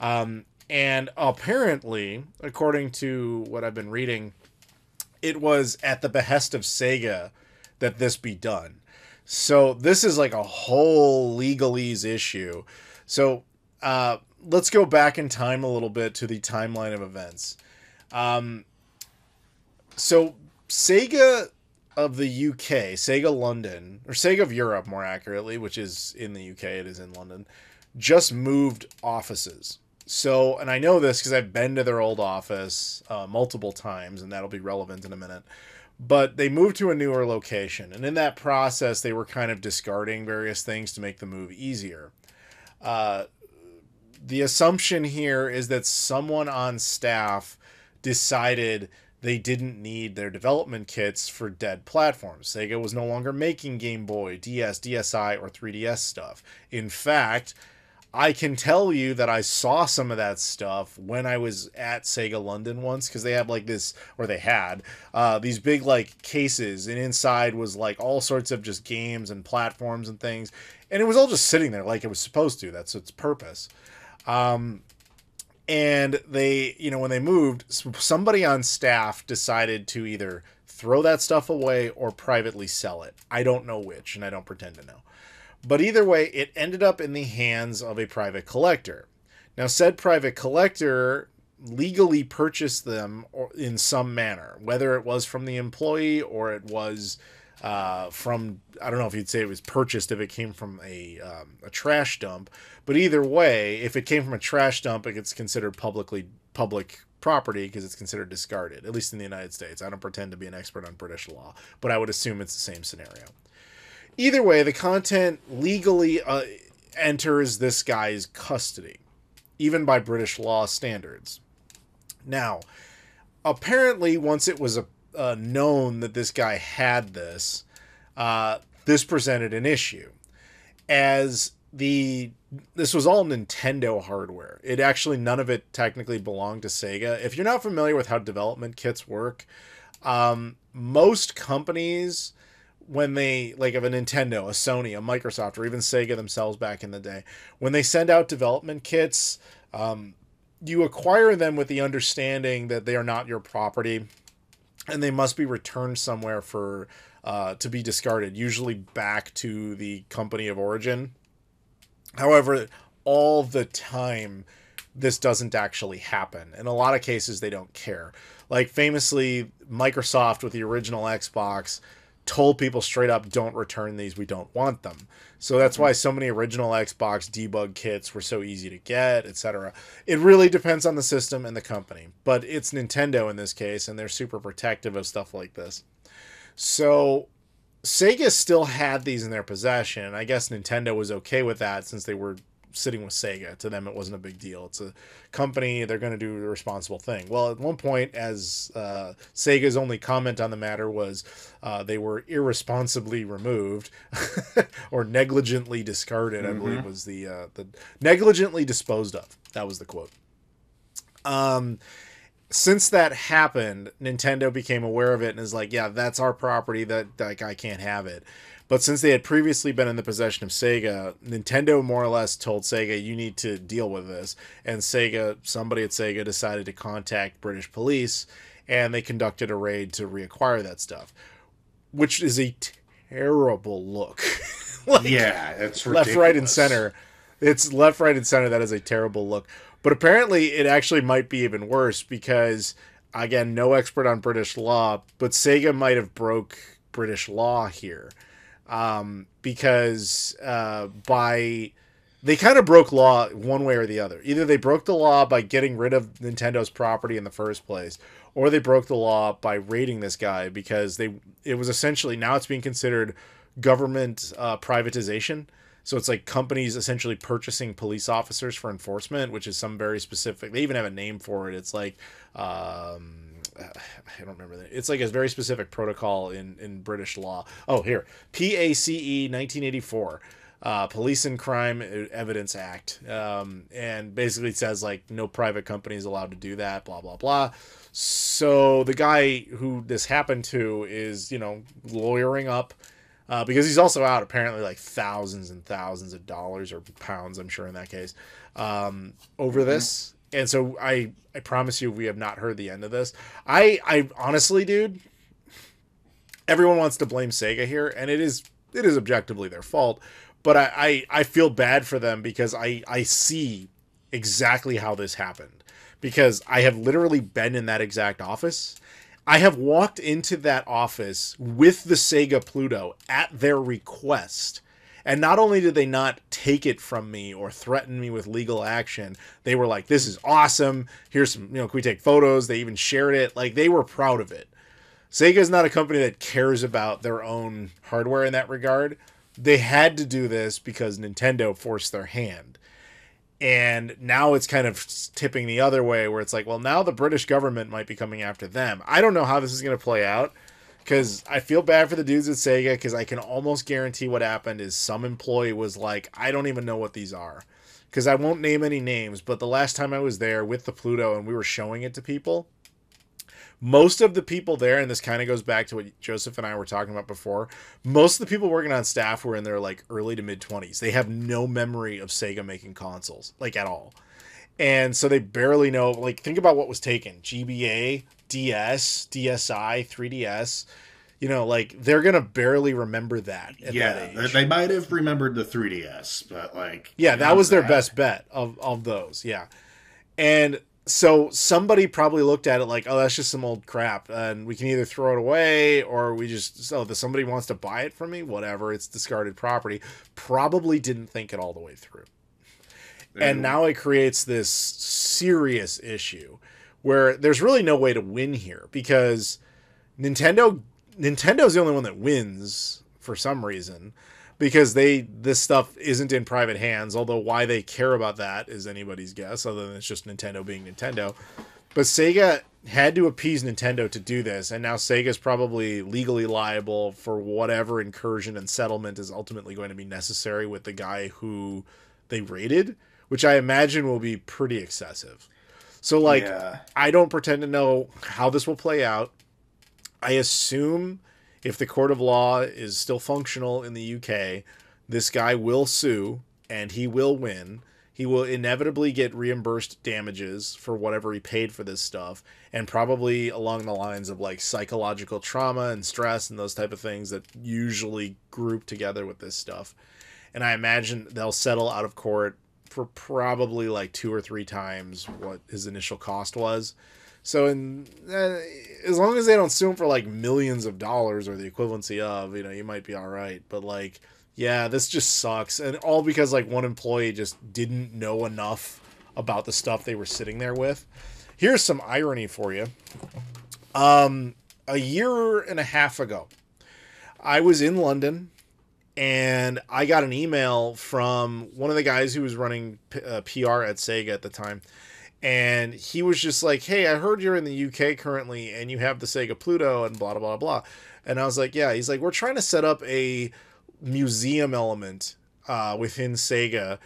And apparently, according to what I've been reading, it was at the behest of Sega that this be done. So this is like a whole legalese issue. So let's go back in time a little bit to the timeline of events. So Sega of the UK, Sega London, or Sega of Europe more accurately, which is in the UK, it is in London, just moved offices. So, and I know this because I've been to their old office multiple times, and that'll be relevant in a minute. But they moved to a newer location, and in that process, they were kind of discarding various things to make the move easier. The assumption here is that someone on staff decided they didn't need their development kits for dead platforms. Sega was no longer making Game Boy, DS, DSi, or 3DS stuff. In fact, I can tell you that I saw some of that stuff when I was at Sega London once, because they have like this, or they had, these big like cases, and inside was like all sorts of just games and platforms and things. And it was all just sitting there like it was supposed to. That's its purpose. And they, you know, when they moved, somebody on staff decided to either throw that stuff away or privately sell it. I don't know which, and I don't pretend to know. But either way, it ended up in the hands of a private collector. Now, said private collector legally purchased them in some manner, whether it was from the employee or it was from, I don't know if you'd say it was purchased if it came from a trash dump, but either way, if it came from a trash dump, it gets considered public property because it's considered discarded, at least in the United States. I don't pretend to be an expert on British law, but I would assume it's the same scenario. Either way, the content legally enters this guy's custody, even by British law standards. Now, apparently, once it was known that this guy had this, this presented an issue. As this was all Nintendo hardware. It actually, none of it technically belonged to Sega. If you're not familiar with how development kits work, most companies, when they, like of a Nintendo, a Sony, a Microsoft, or even Sega themselves back in the day, when they send out development kits, you acquire them with the understanding that they are not your property and they must be returned somewhere for to be discarded, usually back to the company of origin. However, all the time, this doesn't actually happen. In a lot of cases, they don't care. Like famously, Microsoft with the original Xbox told people straight up, don't return these, we don't want them. So that's why so many original Xbox debug kits were so easy to get, etc. It really depends on the system and the company, but it's Nintendo in this case, and they're super protective of stuff like this. So Sega still had these in their possession. I guess Nintendo was okay with that since they were sitting with Sega. To them, it wasn't a big deal. It's a company. They're going to do the responsible thing. Well, at one point, as Sega's only comment on the matter was they were irresponsibly removed or negligently discarded, I believe was the negligently disposed of. That was the quote. Since that happened, Nintendo became aware of it and is like, yeah, that's our property, that guy can't have it. But since they had previously been in the possession of Sega, Nintendo more or less told Sega, you need to deal with this. And Sega, somebody at Sega decided to contact British police, and they conducted a raid to reacquire that stuff, which is a terrible look. Like, yeah, it's ridiculous. Left, right, and center. It's left, right, and center. That is a terrible look. But apparently it actually might be even worse because, again, no expert on British law, but Sega might have broke British law here. Because they kind of broke law one way or the other. Either they broke the law by getting rid of Nintendo's property in the first place, or they broke the law by raiding this guy because it was essentially, now it's being considered government privatization. So it's like companies essentially purchasing police officers for enforcement, which is some very specific, they even have a name for it. It's like, I don't remember that. It's like a very specific protocol in British law. Oh, here. PACE 1984. Police and Crime Evidence Act. And basically it says like no private company is allowed to do that, blah, blah, blah. So the guy who this happened to is, lawyering up. Because he's also out apparently like thousands and thousands of dollars or pounds, I'm sure in that case, over this. And so I promise you we have not heard the end of this. I honestly, dude, everyone wants to blame Sega here, and it is it is objectively their fault. But I feel bad for them because I see exactly how this happened. Because I have literally been in that exact office. I have walked into that office with the Sega Pluto at their request. And not only did they not take it from me or threaten me with legal action, they were like, this is awesome. Here's some, can we take photos? They even shared it. Like, they were proud of it. Sega is not a company that cares about their own hardware in that regard. They had to do this because Nintendo forced their hand. And now it's kind of tipping the other way where it's like, well, now the British government might be coming after them. I don't know how this is going to play out because I feel bad for the dudes at Sega because I can almost guarantee what happened is some employee was like, I don't even know what these are. Because I won't name any names, but the last time I was there with the Pluto and we were showing it to people, most of the people there, and this kind of goes back to what Joseph and I were talking about before, most of the people working on staff were in their like early to mid 20s. They have no memory of Sega making consoles, like at all. And so they barely know, like think about what was taken. GBA, DS, DSi, 3DS, like they're going to barely remember that at that age. They might have remembered the 3DS, but like... Yeah, that was their best bet of those, yeah. And... so somebody probably looked at it like, oh, that's just some old crap, and we can either throw it away or we just, somebody wants to buy it from me, whatever, it's discarded property. Probably didn't think it all the way through. And now it creates this serious issue where there's really no way to win here because Nintendo's the only one that wins for some reason. Because this stuff isn't in private hands, although why they care about that is anybody's guess, other than it's just Nintendo being Nintendo. But Sega had to appease Nintendo to do this, and now Sega's probably legally liable for whatever incursion and settlement is ultimately going to be necessary with the guy who they raided, which I imagine will be pretty excessive. So, I don't pretend to know how this will play out. I assume... if the court of law is still functional in the UK, this guy will sue and he will win. He will inevitably get reimbursed damages for whatever he paid for this stuff, and probably along the lines of like psychological trauma and stress and those type of things that usually group together with this stuff. And I imagine they'll settle out of court for probably like 2 or 3 times what his initial cost was. So as long as they don't sue him for like millions of dollars or the equivalency of, you might be all right. But like, yeah, this just sucks. And all because like one employee just didn't know enough about the stuff they were sitting there with. Here's some irony for you. A year and a half ago, I was in London and I got an email from one of the guys who was running PR at Sega at the time. And he was just like, hey, I heard you're in the UK currently and you have the Sega Pluto and blah, blah, blah. And I was like, yeah. He's like, we're trying to set up a museum element within Sega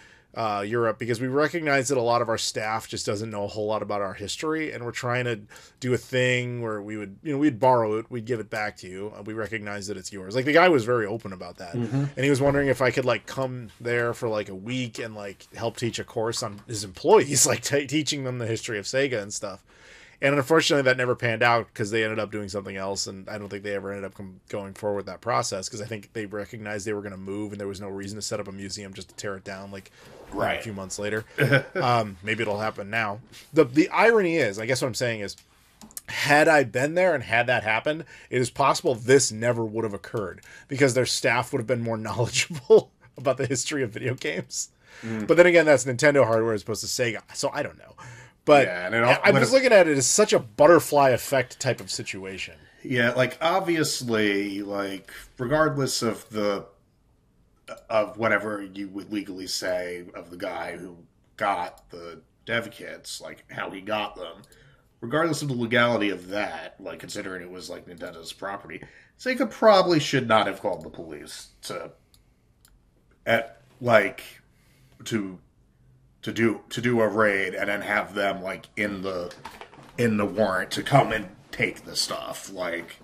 Europe because we recognize that a lot of our staff just doesn't know a whole lot about our history. And we're trying to do a thing where we would, we'd borrow it. We'd give it back to you. We recognize that it's yours. Like the guy was very open about that. Mm-hmm. And he was wondering if I could like come there for like a week and like help teach a course on his employees, like teaching them the history of Sega and stuff. And unfortunately that never panned out because they ended up doing something else. And I don't think they ever ended up going forward with that process because I think they recognized they were going to move and there was no reason to set up a museum just to tear it down like a few months later. Maybe it'll happen now. The irony is, I guess what I'm saying is, had I been there and had that happened, it is possible this never would have occurred because their staff would have been more knowledgeable about the history of video games. But then again, that's Nintendo hardware as opposed to Sega. So I don't know. But yeah, I'm just looking at it as such a butterfly effect type of situation. Yeah, like obviously, like regardless of whatever you would legally say of the guy who got the Devkits, like how he got them, regardless of the legality of that, like considering it was like Nintendo's property, Sega probably should not have called the police to do a raid and then have them like in the warrant to come and take the stuff. Like,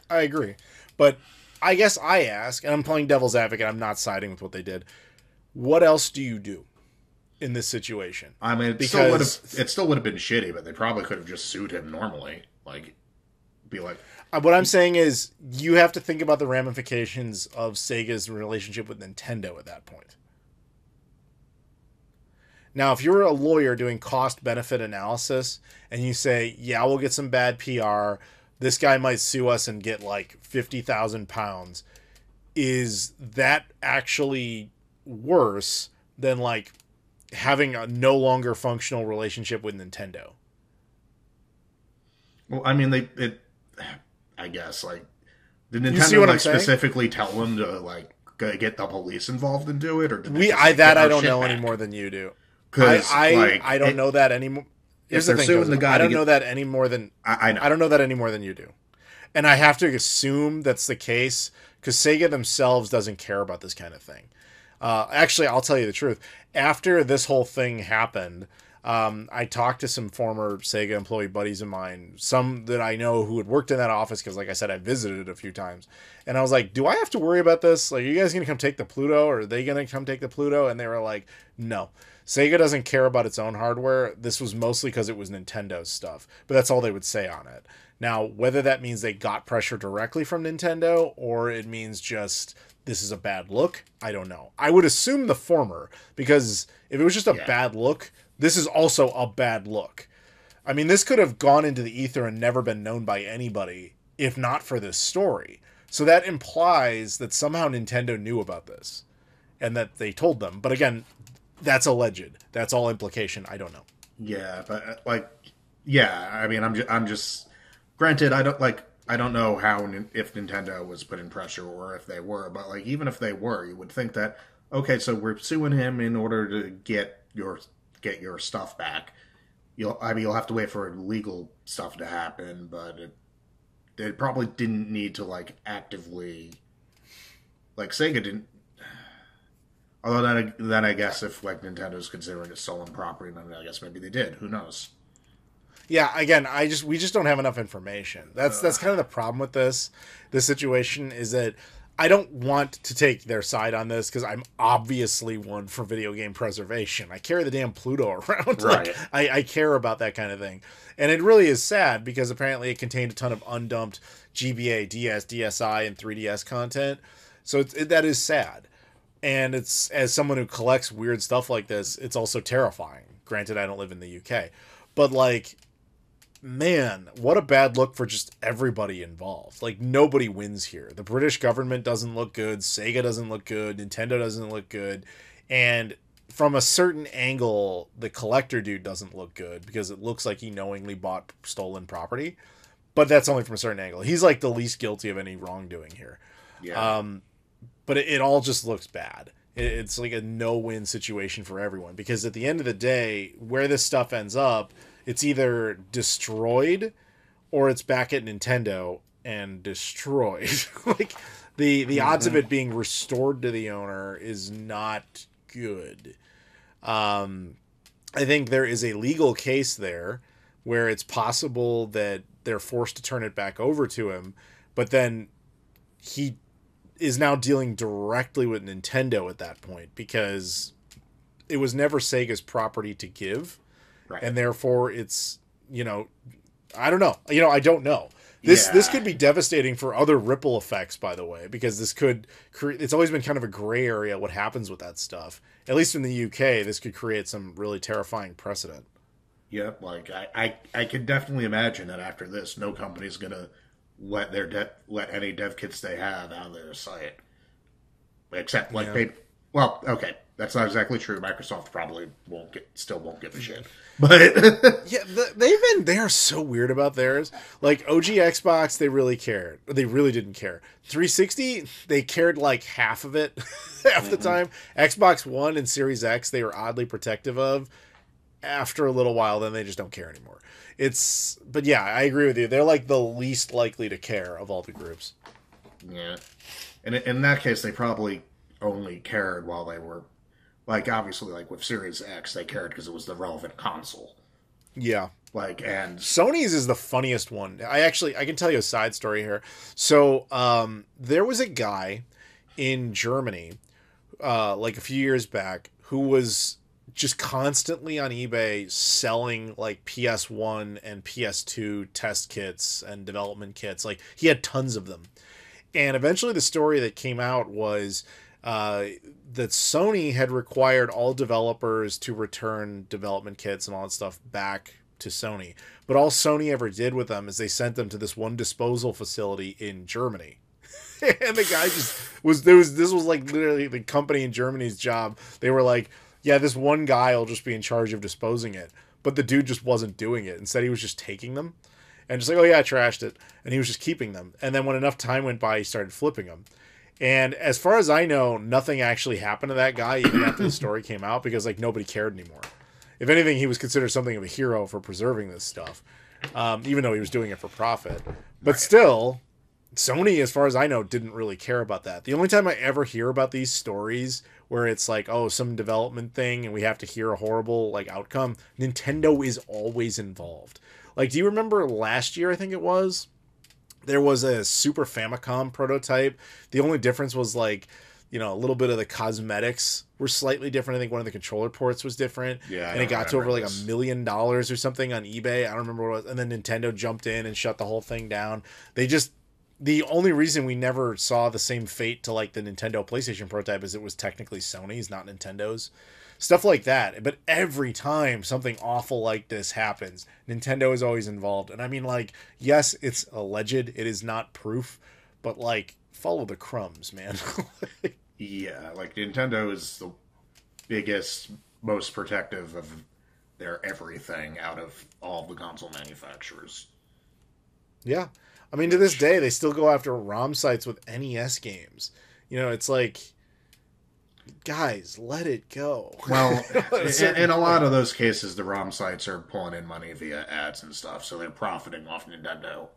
I agree, but I guess I ask, and I'm playing devil's advocate. I'm not siding with what they did. What else do you do in this situation? I mean, it still would have been shitty, but they probably could have just sued him normally. Like, be like... What I'm saying is you have to think about the ramifications of Sega's relationship with Nintendo at that point. Now, if you're a lawyer doing cost-benefit analysis and you say, yeah, we'll get some bad PR, this guy might sue us and get like £50,000, is that actually worse than like having a no longer functional relationship with Nintendo? Well, I mean, I guess, like, did You see Nintendo what I'm like saying? specifically tell them to like get the police involved and do it, or did they just I get our don't shit know back? any more than you do. 'Cause, I don't know that anymore. Here's the they're thing, suing Joseph, the guy I to don't get- know that any more than I know. I don't know that any more than you do, and I have to assume that's the case because Sega themselves doesn't care about this kind of thing. Actually, I'll tell you the truth. After this whole thing happened, I talked to some former Sega employee buddies of mine, some that I know who had worked in that office because, like I said, I visited it a few times. And I was like, do I have to worry about this? Like, are you guys going to come take the Pluto, or are they going to come take the Pluto? And they were like, no. Sega doesn't care about its own hardware. This was mostly because it was Nintendo's stuff. But that's all they would say on it. Now, whether that means they got pressure directly from Nintendo, or it means just this is a bad look, I don't know. I would assume the former, because if it was just a bad look, this is also a bad look. I mean, this could have gone into the ether and never been known by anybody, if not for this story. So that implies that somehow Nintendo knew about this, and that they told them. But again, that's alleged. That's all implication. I don't know. Yeah, but I mean, I'm just. Granted, I don't know if Nintendo was putting pressure or if they were, but like even if they were, you would think that okay, so we're suing him in order to get your stuff back. You'll have to wait for legal stuff to happen, but it probably didn't need to like actively, like Sega didn't. Although then I guess if like Nintendo's considering it stolen property, then I guess maybe they did. Who knows? Yeah, again, we just don't have enough information. That's kind of the problem with this situation, is that I don't want to take their side on this because I'm obviously one for video game preservation. I carry the damn Pluto around. Right. Like, I care about that kind of thing. And it really is sad because apparently it contained a ton of undumped GBA, DS, DSi, and 3DS content. So that is sad. And it's, as someone who collects weird stuff like this, it's also terrifying. Granted, I don't live in the UK. But like, man, what a bad look for just everybody involved. Like, nobody wins here. The British government doesn't look good. Sega doesn't look good. Nintendo doesn't look good. And from a certain angle, the collector dude doesn't look good because it looks like he knowingly bought stolen property. But that's only from a certain angle. He's like the least guilty of any wrongdoing here. Yeah. But it all just looks bad. It's like a no-win situation for everyone because at the end of the day, where this stuff ends up, it's either destroyed or it's back at Nintendo and destroyed. Like the odds of it being restored to the owner is not good. I think there is a legal case there where it's possible that they're forced to turn it back over to him, but then he is now dealing directly with Nintendo at that point because it was never Sega's property to give. Right. And therefore it's, I don't know. I don't know. This could be devastating for other ripple effects, by the way, because this could create, it's always been kind of a gray area what happens with that stuff. At least in the UK, this could create some really terrifying precedent. Yeah, like I could definitely imagine that after this, no company's gonna let any dev kits they have out of their site, except like well, okay, that's not exactly true. Microsoft probably won't give a shit, but yeah, they are so weird about theirs. Like OG Xbox, they really cared. They really didn't care. 360, they cared like half of it half the time. Xbox One and Series X, they were oddly protective of. After a little while, then they just don't care anymore. But yeah, I agree with you. They're like the least likely to care of all the groups. Yeah, and in that case, they probably only cared while they were, like, obviously, like with Series X, they cared because it was the relevant console. Yeah. Like, and Sony's is the funniest one. I can tell you a side story here. So, there was a guy in Germany, like a few years back, who was just constantly on eBay selling like PS1 and PS2 test kits and development kits. Like he had tons of them. And eventually the story that came out was that Sony had required all developers to return development kits and all that stuff back to Sony. But all Sony ever did with them is they sent them to this one disposal facility in Germany. And the guy just this was like literally the company in Germany's job. They were like, yeah, this one guy will just be in charge of disposing it. But the dude just wasn't doing it. Instead, he was just taking them and just like, oh yeah, I trashed it. And he was just keeping them. And then when enough time went by, he started flipping them. And as far as I know, nothing actually happened to that guy even after the story came out because like nobody cared anymore. If anything, he was considered something of a hero for preserving this stuff, even though he was doing it for profit. But still, Sony, as far as I know, didn't really care about that. The only time I ever hear about these stories where it's like, oh, some development thing and we have to hear a horrible like outcome, Nintendo is always involved. Like, do you remember last year, I think it was, there was a Super Famicom prototype. The only difference was like, you know, a little bit of the cosmetics were slightly different. I think one of the controller ports was different. Yeah, and it got to over like $1 million or something on eBay. I don't remember what it was. And then Nintendo jumped in and shut the whole thing down. The only reason we never saw the same fate to like the Nintendo PlayStation prototype is it was technically Sony's, not Nintendo's. Stuff like that. But every time something awful like this happens, Nintendo is always involved. And I mean, like, yes, it's alleged. It is not proof. But, like, follow the crumbs, man. Yeah, like, Nintendo is the biggest, most protective of their everything out of all the console manufacturers. Yeah. I mean, to this day, they still go after ROM sites with NES games. You know, it's like, guys, let it go. Well, in a lot of those cases, the ROM sites are pulling in money via ads and stuff, so they're profiting off Nintendo.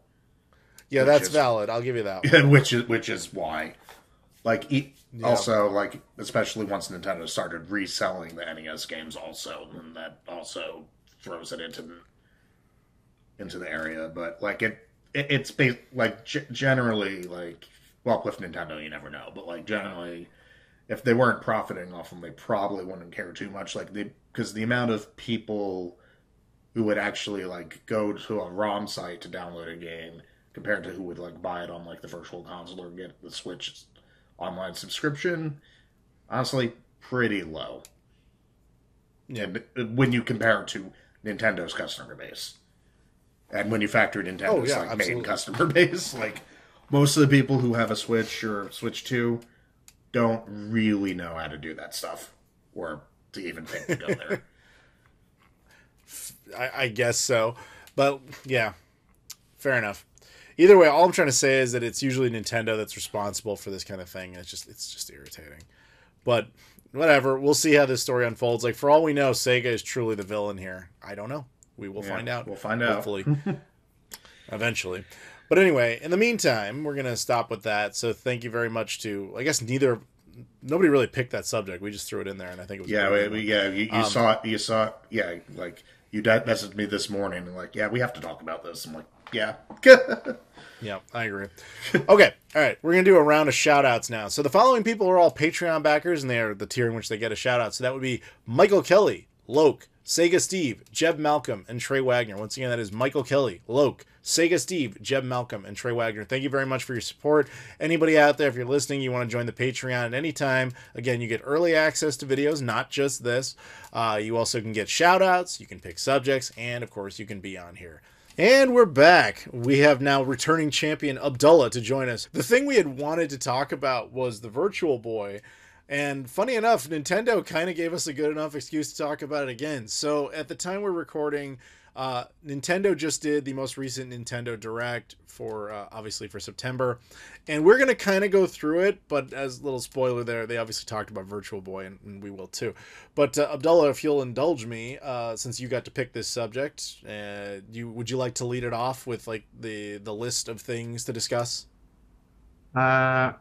Yeah, that's valid. I'll give you that one. Which is why. Like, also, like, especially once Nintendo started reselling the NES games also, and that also throws it into the area. But, like, it's like generally like, well, with Nintendo you never know, but like generally if they weren't profiting off them, they probably wouldn't care too much. Like because the amount of people who would actually like go to a ROM site to download a game compared to who would like buy it on like the Virtual Console or get the Switch online subscription, honestly, pretty low. Yeah, when you compare it to Nintendo's customer base. And when you factor Nintendo's main customer base, like most of the people who have a Switch or Switch 2 don't really know how to do that stuff or to even think to go there. I guess so. But yeah, fair enough. Either way, all I'm trying to say is that it's usually Nintendo that's responsible for this kind of thing. It's just irritating. But whatever, we'll see how this story unfolds. Like, for all we know, Sega is truly the villain here. I don't know. We will find out. We'll find out. Hopefully. Eventually. But anyway, in the meantime, we're going to stop with that. So thank you very much to, I guess nobody really picked that subject. We just threw it in there and I think it was you saw it. Yeah, like you messaged me this morning and like, yeah, we have to talk about this. I'm like, yeah. Yeah, I agree. Okay, all right. We're going to do a round of shout-outs now. So the following people are all Patreon backers and they are the tier in which they get a shout-out. So that would be Michael Kelly, Loke, Sega Steve, Jeb Malcolm, and Trey Wagner. Once again, that is Michael Kelly, Loke, Sega Steve, Jeb Malcolm, and Trey Wagner. Thank you very much for your support. Anybody out there, if you're listening, you want to join the Patreon at any time, again, you get early access to videos, not just this. You also can get shout-outs, you can pick subjects, and, of course, you can be on here. And we're back. We have now returning champion Abdullah to join us. The thing we had wanted to talk about was the Virtual Boy. And funny enough, Nintendo kind of gave us a good enough excuse to talk about it again. So at the time we're recording, Nintendo just did the most recent Nintendo Direct for, obviously for September. And we're going to kind of go through it, but as a little spoiler there, they obviously talked about Virtual Boy, and we will too. But Abdullah, if you'll indulge me, since you got to pick this subject, would you like to lead it off with like the list of things to discuss? Well,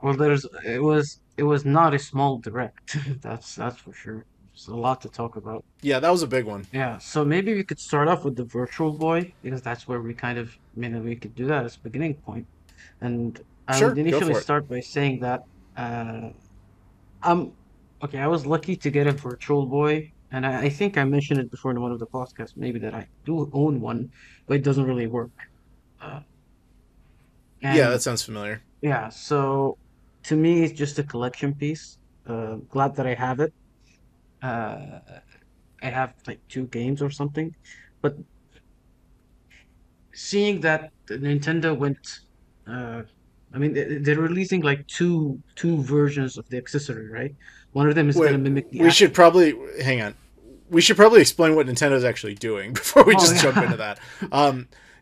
it was not a small direct. That's for sure. There's a lot to talk about. Yeah, that was a big one. Yeah, so maybe we could start off with the Virtual Boy because that's where we we could do that as a beginning point. And I would initially start by saying that I was lucky to get a Virtual Boy And I think I mentioned it before in one of the podcasts, maybe that I do own one, but it doesn't really work. Uh, Yeah, that and sounds familiar. yeah, so to me, it's just a collection piece. Glad that I have it. Uh, I have like two games or something, but seeing that Nintendo went, uh, I mean, they're releasing like two versions of the accessory, right? One of them is Wait, gonna mimic the we should actual. probably hang on. We should probably explain what Nintendo's actually doing before we Oh just jump yeah. into that.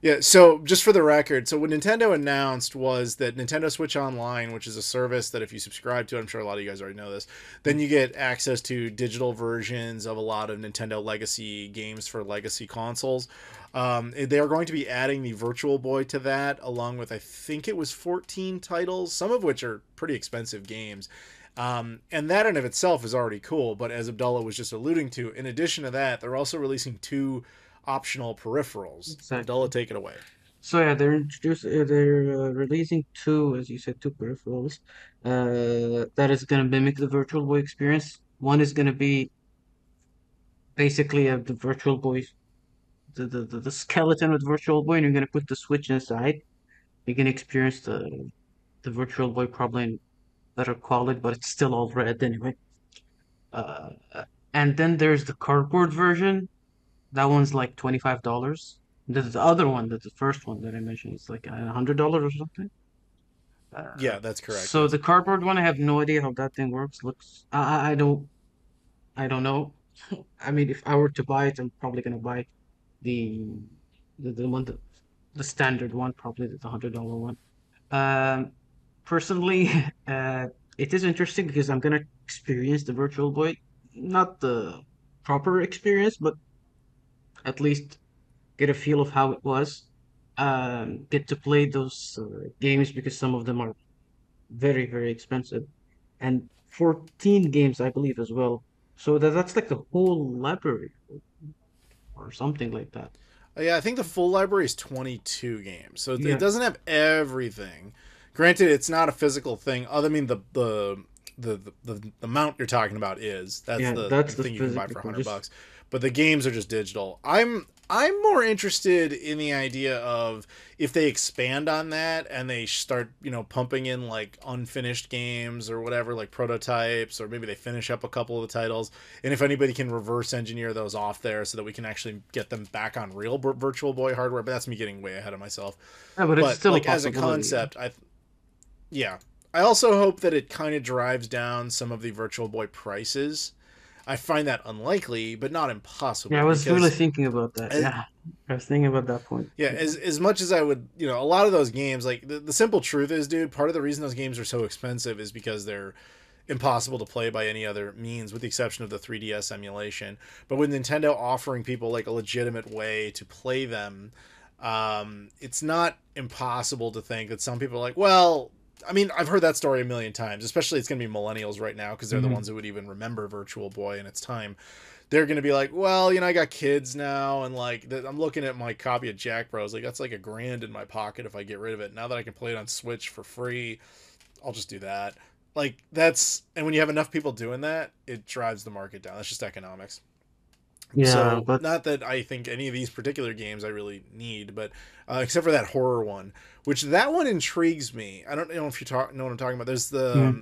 Yeah, so just for the record, so what Nintendo announced was that Nintendo Switch Online, which is a service that if you subscribe to, I'm sure a lot of you guys already know this, then you get access to digital versions of a lot of Nintendo legacy games for legacy consoles. They are going to be adding the Virtual Boy to that, along with I think it was 14 titles, some of which are pretty expensive games. And that in of itself is already cool. But as Abdullah was just alluding to, in addition to that, they're also releasing two optional peripherals. Abdullah, Exactly. take it away. So yeah, they're releasing two, as you said, two peripherals. That is gonna mimic the Virtual Boy experience. One is gonna be basically the Virtual Boy, the skeleton with Virtual Boy, and you're gonna put the Switch inside. You're gonna experience the Virtual Boy probably in better quality, but it's still all red anyway. Uh, and then there's the cardboard version. That one's like $25. The other one, the first one that I mentioned, is like $100 or something. Yeah, that's correct. So Yes. the cardboard one, I have no idea how that thing works. Looks, I don't know. I mean, if I were to buy it, I'm probably gonna buy the the one that the standard one, probably the $100 one. Um, Personally, uh, it is interesting because I'm gonna experience the Virtual Boy, not the proper experience, but at least get a feel of how it was. Get to play those games because some of them are very, very expensive, and 14 games, I believe, as well. So that's like the whole library or something like that. Yeah, I think the full library is 22 games, so it Yeah, doesn't have everything. Granted, it's not a physical thing. Other I mean the mount you're talking about is that's yeah, the that's the thing you can buy physical for one. 100 Just bucks. But the games are just digital. I'm more interested in the idea of if they expand on that and they start, pumping in like unfinished games or whatever, like prototypes, or maybe they finish up a couple of the titles. And if anybody can reverse engineer those off there so that we can actually get them back on real Virtual Boy hardware. But that's me getting way ahead of myself. yeah, but it's But still a like as a possibility. concept, yeah. I also hope that it kind of drives down some of the Virtual Boy prices. I find that unlikely, but not Yeah, I impossible was really because thinking about that. uh, Yeah, I was thinking about that point. yeah, as much as I would, a lot of those games, like the simple truth is, dude, part of the reason those games are so expensive is because they're impossible to play by any other means, with the exception of the 3DS emulation. But with Nintendo offering people like a legitimate way to play them, it's not impossible to think that some people are like, well, I mean, I've heard that story a million times. Especially, it's going to be millennials right now because they're the Mhm. ones who would even remember Virtual Boy in its time. They're going to be like, well, I got kids now, and like, I'm looking at my copy of Jack Bros. Like, that's like $1,000 in my pocket if I get rid of it. Now that I can play it on Switch for free, I'll just do that. Like, and when you have enough people doing that, it drives the market down. That's just economics. Yeah, So, but not that I think any of these particular games I really need, but except for that horror one, which that one intrigues me. I don't know if you know what I'm talking about. There's mm,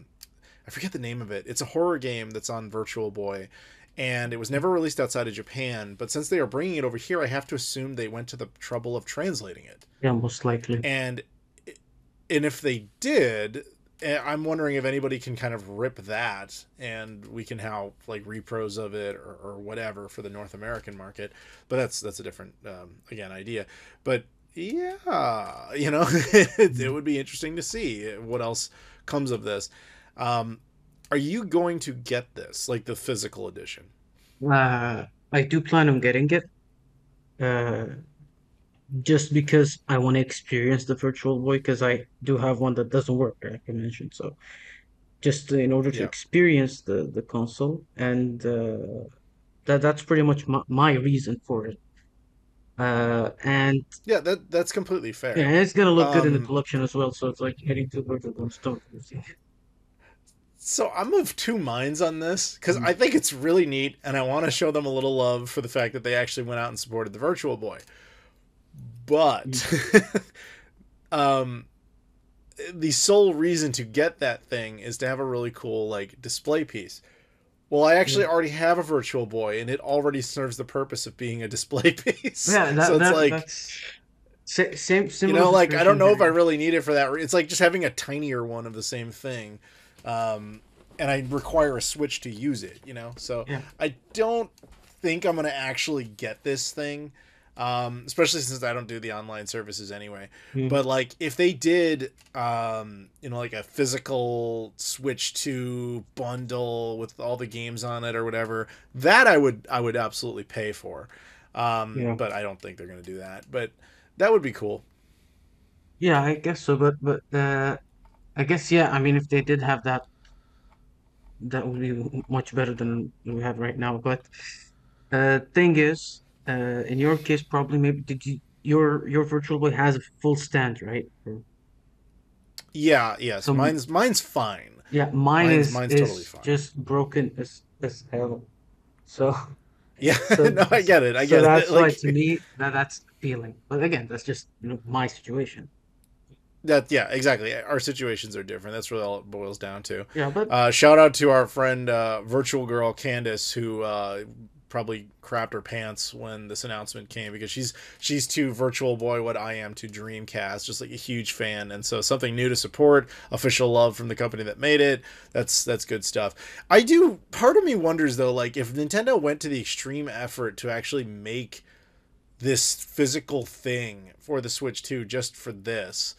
I forget the name of it. It's a horror game that's on Virtual Boy, and it was never released outside of Japan. But since they are bringing it over here, I have to assume they went to the trouble of translating it. yeah, most likely. And and if they did, I'm wondering if anybody can kind of rip that and we can have like repros of it or whatever for the North American market. But that's a different again idea. But yeah, it would be interesting to see what else comes of this. Are you going to get this, like the physical edition? I do plan on getting it, uh, just because I want to experience the Virtual Boy, because I do have one that doesn't work, like I mentioned. So just in order to Yeah. experience the console, and that's pretty much my reason for it. And Yeah, that's completely yeah, fair. and it's gonna look good in the Um, collection as well. So it's like hitting two birds with one stone. So I'm of two minds on this because I think it's really neat, and I want to show them a little love for the fact that they actually went out and supported the Virtual Boy. But the sole reason to get that thing is to have a really cool like display piece. Well, I actually already have a Virtual Boy, and it already serves the purpose of being a display piece. Yeah, so it's like that's same. you know, like I don't know if I here. really need it for that. It's like just having a tinier one of the same thing. And I require a Switch to use it, you know? So Yeah. I don't think I'm going to actually get this thing, especially since I don't do the online services anyway. But, like, if they did, you know, like a physical Switch 2 bundle with all the games on it or whatever, that I would absolutely pay for. But I don't think they're going to do that. But that would be cool. Yeah, I guess so. But I guess yeah. I mean, if they did have that, that would be much better than we have right now. But thing is, in your case, probably maybe did you your Virtual Boy has a full stand, right? Yeah, yes. So Mine's fine. yeah, mine Mine's totally is fine. just broken as hell. So Yeah, so no, I get it. I so get that's it. why Like to me that's appealing. But again, that's just my situation. that. Yeah, exactly. Our situations are different. That's what all it boils down to. Yeah, but Shout out to our friend Virtual Girl Candace, who probably crapped her pants when this announcement came because she's to Virtual Boy what I am to Dreamcast, just like a huge fan. And so something new to support, official love from the company that made it. That's good stuff. Part of me wonders though, like if Nintendo went to the extreme effort to actually make this physical thing for the Switch 2 just for this,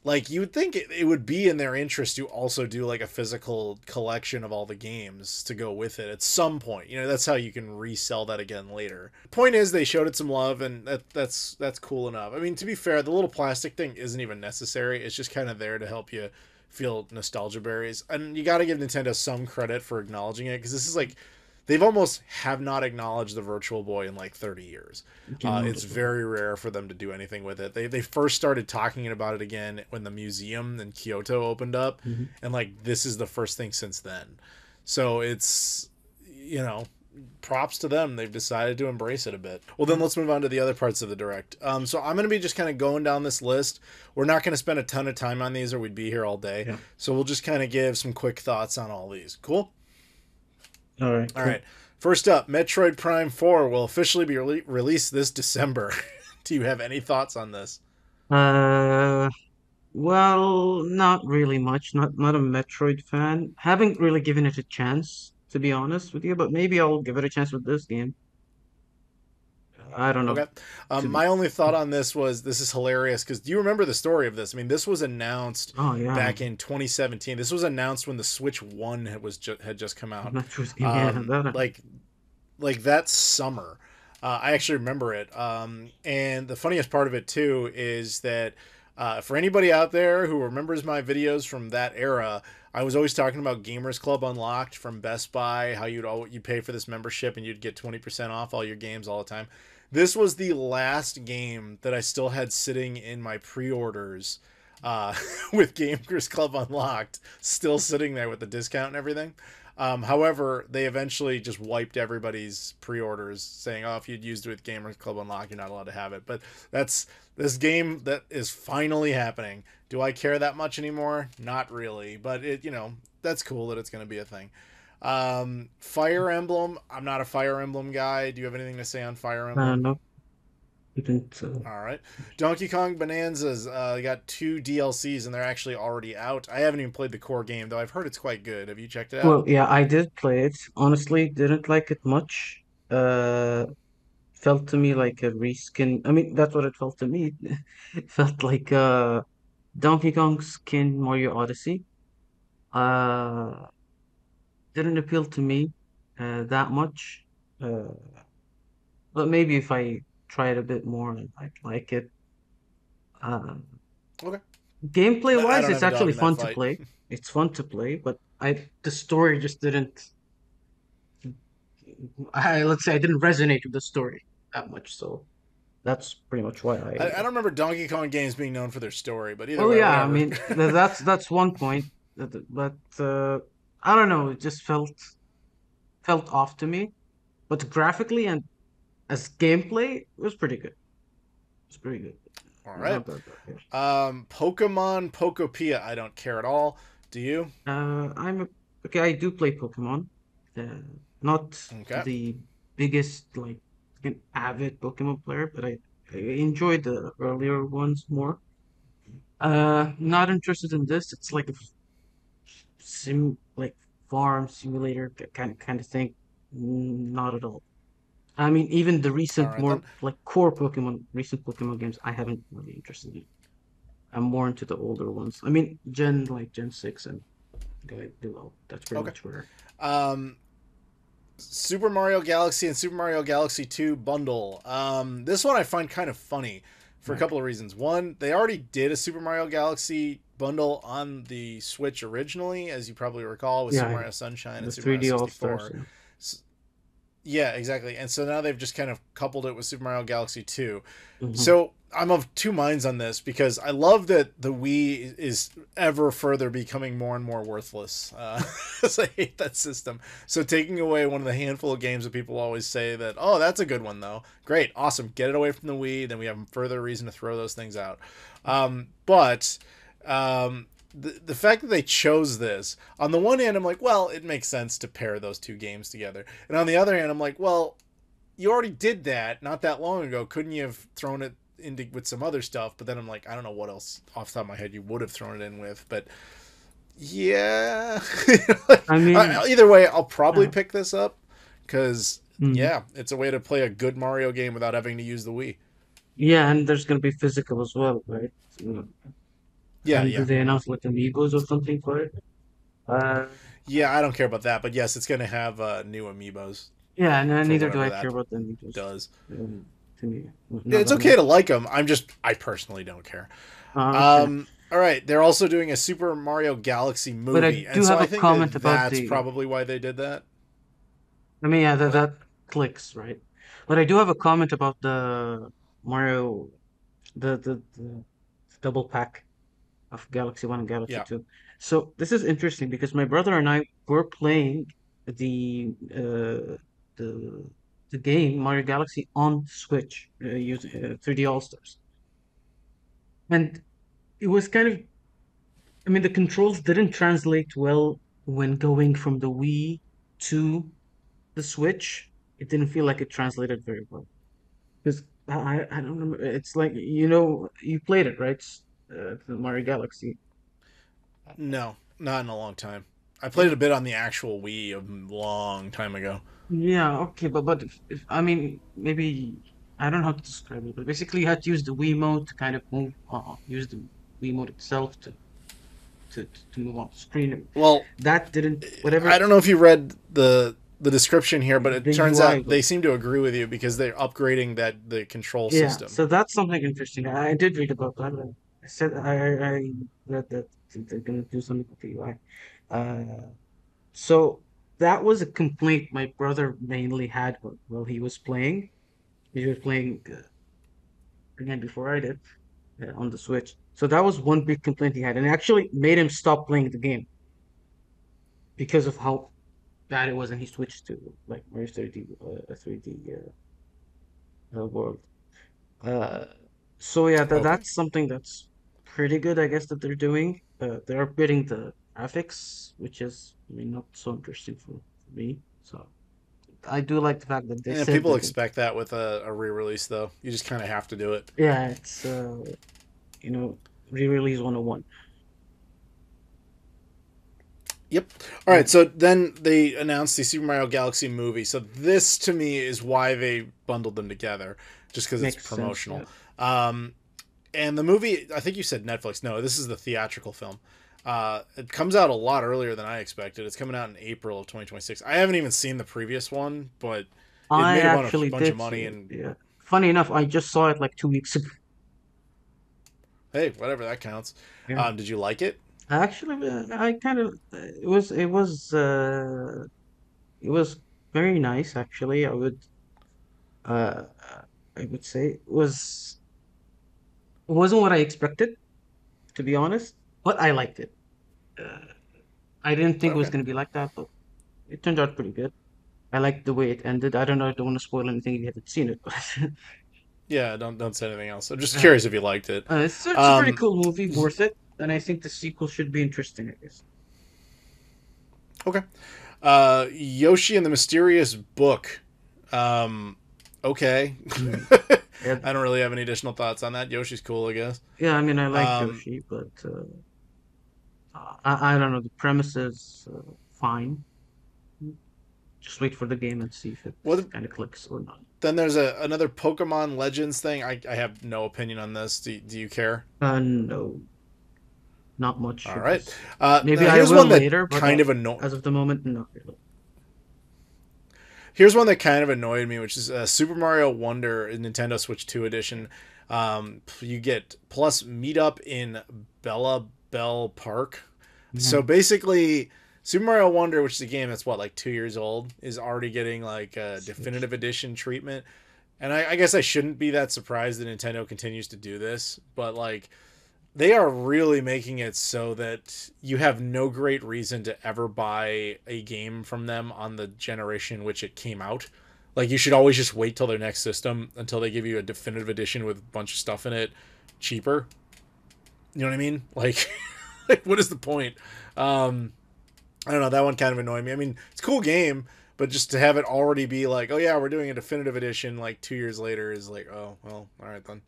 like you would think it would be in their interest to also do like a physical collection of all the games to go with it at some point. You know, that's how you can resell that again later. Point is, they showed it some love, and that's cool enough. I mean, to be fair, the little plastic thing isn't even necessary. It's just kind of there to help you feel nostalgia berries, and you got to give Nintendo some credit for acknowledging it because this is like they've almost have not acknowledged the Virtual Boy in like 30 years. It's very rare for them to do anything with it. They first started talking about it again when the museum in Kyoto opened up, and like this is the first thing since then. So it's, you know, props to them. They've decided to embrace it a bit. Well, then let's move on to the other parts of the Direct. So I'm going to be just kind of going down this list. We're not going to spend a ton of time on these or we'd be here all day. Yeah. So we'll just kind of give some quick thoughts on all these. Cool? all right, All right. First up, Metroid Prime 4 will officially be released this December. Do you have any thoughts on this? Uh, well, not really much. Not a Metroid fan. Haven't really given it a chance, to be honest with you, but maybe I'll give it a chance with this game. I don't know. Okay. To be, My only thought on this was this is hilarious because do you remember the story of this? I mean, this was announced oh yeah, back in 2017. This was announced when the Switch 1 had just come out. Metroid game. Yeah, that, Like that summer. I actually remember it. And the funniest part of it too is that for anybody out there who remembers my videos from that era, I was always talking about Gamers Club Unlocked from Best Buy, how you'd pay for this membership and you'd get 20% off all your games all the time. This was the last game that I still had sitting in my pre-orders with Gamers Club Unlocked, still sitting there with the discount and everything. However, they eventually just wiped everybody's pre-orders, saying, "Oh, if you'd used it with Gamers Club Unlocked, you're not allowed to have it." But that's this game that is finally happening. Do I care that much anymore? Not really, but that's cool that it's going to be a thing. Fire Emblem. I'm not a Fire Emblem guy. Do you have anything to say on Fire Emblem? no, didn't. All right. Donkey Kong Bonanzas got 2 DLCs and they're actually already out. I haven't even played the core game, though I've heard it's quite good. Have you checked it out? Well, yeah, I did play it. Honestly, didn't like it much. Uh, Felt to me like a reskin. I mean, that's what it felt to me. It felt like Donkey Kong skin Mario Odyssey. Uh, didn't appeal to me that much. Uh, but maybe if I try it a bit more, I might like it. Uh, Okay. Gameplay I wise, don't it's have a dog actually in that fun to fight. play. It's fun to play, but the story just didn't. Let's say I didn't resonate with the story that much, so that's pretty much why I I. don't remember Donkey Kong games being known for their story, but either Oh way, yeah, I whatever. mean that's one point, but I don't know, it just felt off to me. But graphically and as gameplay, it was pretty good. It's pretty good. All right. Not that bad. Yeah. Pokemon Pokopia. I don't care at all. Do you? Okay. I do play Pokemon. Uh, Not Okay. the biggest like an avid Pokemon player, but I enjoy the earlier ones more. Not interested in this. It's like a like farm simulator kind of thing. Not at all. I mean, even the All recent right more then. like core recent Pokemon games, I haven't really interested in. I'm more into the older ones. I mean, Gen 6 and Duo. That's pretty Okay. much where. Um, Super Mario Galaxy and Super Mario Galaxy 2 bundle. This one I find kind of funny for a Right. couple of reasons. One, they already did a Super Mario Galaxy bundle on the Switch originally, as you probably recall, with Super Yeah, Mario Sunshine the and Super Mario 3D All Stars. 64. Yeah, exactly. And so now they've just kind of coupled it with Super Mario Galaxy 2. Yeah. So I'm of two minds on this because I love that the Wii is ever further becoming more and more worthless. 'Cause I hate that system. So taking away one of the handful of games that people always say that, oh, that's a good one though. Great, awesome. Get it away from the Wii, then we have further reason to throw those things out. But the fact that they chose this, on the one hand, I'm like, well, it makes sense to pair those two games together. And on the other hand, I'm like, well, you already did that not that long ago. Couldn't you have thrown it into with some other stuff? But then I'm like, I don't know what else off the top of my head you would have thrown it in with. But yeah, I mean, either way, I'll probably uh, pick this up because mhm. yeah, it's a way to play a good Mario game without having to use the Wii. Yeah, and there's gonna be physical as well, right? Yeah, And do yeah, they announce like Amigos or something for it? Uh, yeah. I don't care about that, but yes, it's going to have new amiibos yeah, and for neither do whatever I care that about the Amigos. does. To me, not It's that okay to much. like them. I personally don't care. Okay. All right, they're also doing a Super Mario Galaxy But I movie, and do so have I a think that comment about that's the. probably why they did that. I mean, yeah, What? that clicks, right? But I do have a comment about the Mario, the double pack of Galaxy 1 and Galaxy Yeah. 2. So this is interesting because my brother and I were playing the uh the the game Mario Galaxy on Switch using 3D All Stars. And it was kind of, I mean, the controls didn't translate well when going from the Wii to the Switch. It didn't feel like it translated very well. Because I don't remember. It's like, you played it, right? The Mario Galaxy. No, not in a long time. I played it a bit on the actual Wii a long time ago. Yeah, okay, but if I mean, maybe I don't know how to describe it, but basically you had to use the Wiimote to kind of move, use the Wiimote itself to move on the screen. Well, That didn't, I whatever don't know if you read the description here, but it the turns UI out they was. seem to agree with you because they're upgrading the control Yeah, system. so that's something interesting. I did read about that. I said I read that they're gonna do something with the UI. Uh, so that was a complaint my brother mainly had while he was playing. He was playing again before I did on the Switch. So that was one big complaint he had, and it actually made him stop playing the game because of how bad it was, and he switched to like Mario 3D, 3D world. Uh, so yeah, Okay. that's something that's pretty good, I guess, that they're doing. They're upgrading the graphics, which is, I mean, not so interesting for me. So I do like the fact that they And said people that, they, expect that with a re-release, though. You just kind of have to do it. yeah, it's you know, re-release 101. Yep. All right. So then they announced the Super Mario Galaxy movie. So this to me is why they bundled them together, just because it's Makes sense, promotional. yeah. Um, and the movie, I think you said Netflix. No, this is the theatrical film. It comes out a lot earlier than I expected. It's coming out in April of 2026. I haven't even seen the previous one, but it I made a actually bunch of did see money. it. And Yeah. Funny enough, I just saw it like 2 weeks ago. hey, whatever that counts. Yeah. Did you like it? Actually, I kind of it was very nice actually. Uh I would say it wasn't what I expected, to be honest, but I liked it. Uh, I didn't think it was Okay. going to be like that, but it turned out pretty good. I like the way it ended. I don't know. I don't want to spoil anything if you haven't seen it, but Yeah, don't say anything else. I'm just uh, curious if you liked it. it's a pretty Um, cool movie, worth it. And I think the sequel should be interesting, I guess. okay. Yoshi and the Mysterious Book. Um, okay. Mm. Yeah, I don't really have any additional thoughts on that. Yoshi's cool, I guess. yeah. I mean, I like Um, Yoshi, but I don't know. The premise is fine. Just wait for the game and see if it well, kind of clicks or not. then there's another Pokemon Legends thing. I have no opinion on this. Do you care? No, not much. All I right. guess. Now Maybe I here's will one that later, but kind of annoyed. as of the moment, not really. Here's one that kind of annoyed me, which is Super Mario Wonder in Nintendo Switch 2 edition. You get plus meetup in Bella Bell Park. So Mhm. basically, Super Mario Wonder, which is a game that's what, like 2 years old, is already getting like a Switch. definitive edition treatment. And I guess I shouldn't be that surprised that Nintendo continues to do this, but like they are really making it so that you have no great reason to ever buy a game from them on the generation in which it came out. Like you should always just wait till their next system until they give you a definitive edition with a bunch of stuff in it cheaper. You know what I mean? Like, like what is the point? I don't know. That one kind of annoyed me. I mean, it's a cool game, but just to have it already be like, oh yeah, we're doing a definitive edition like 2 years later is like, oh well, all right then.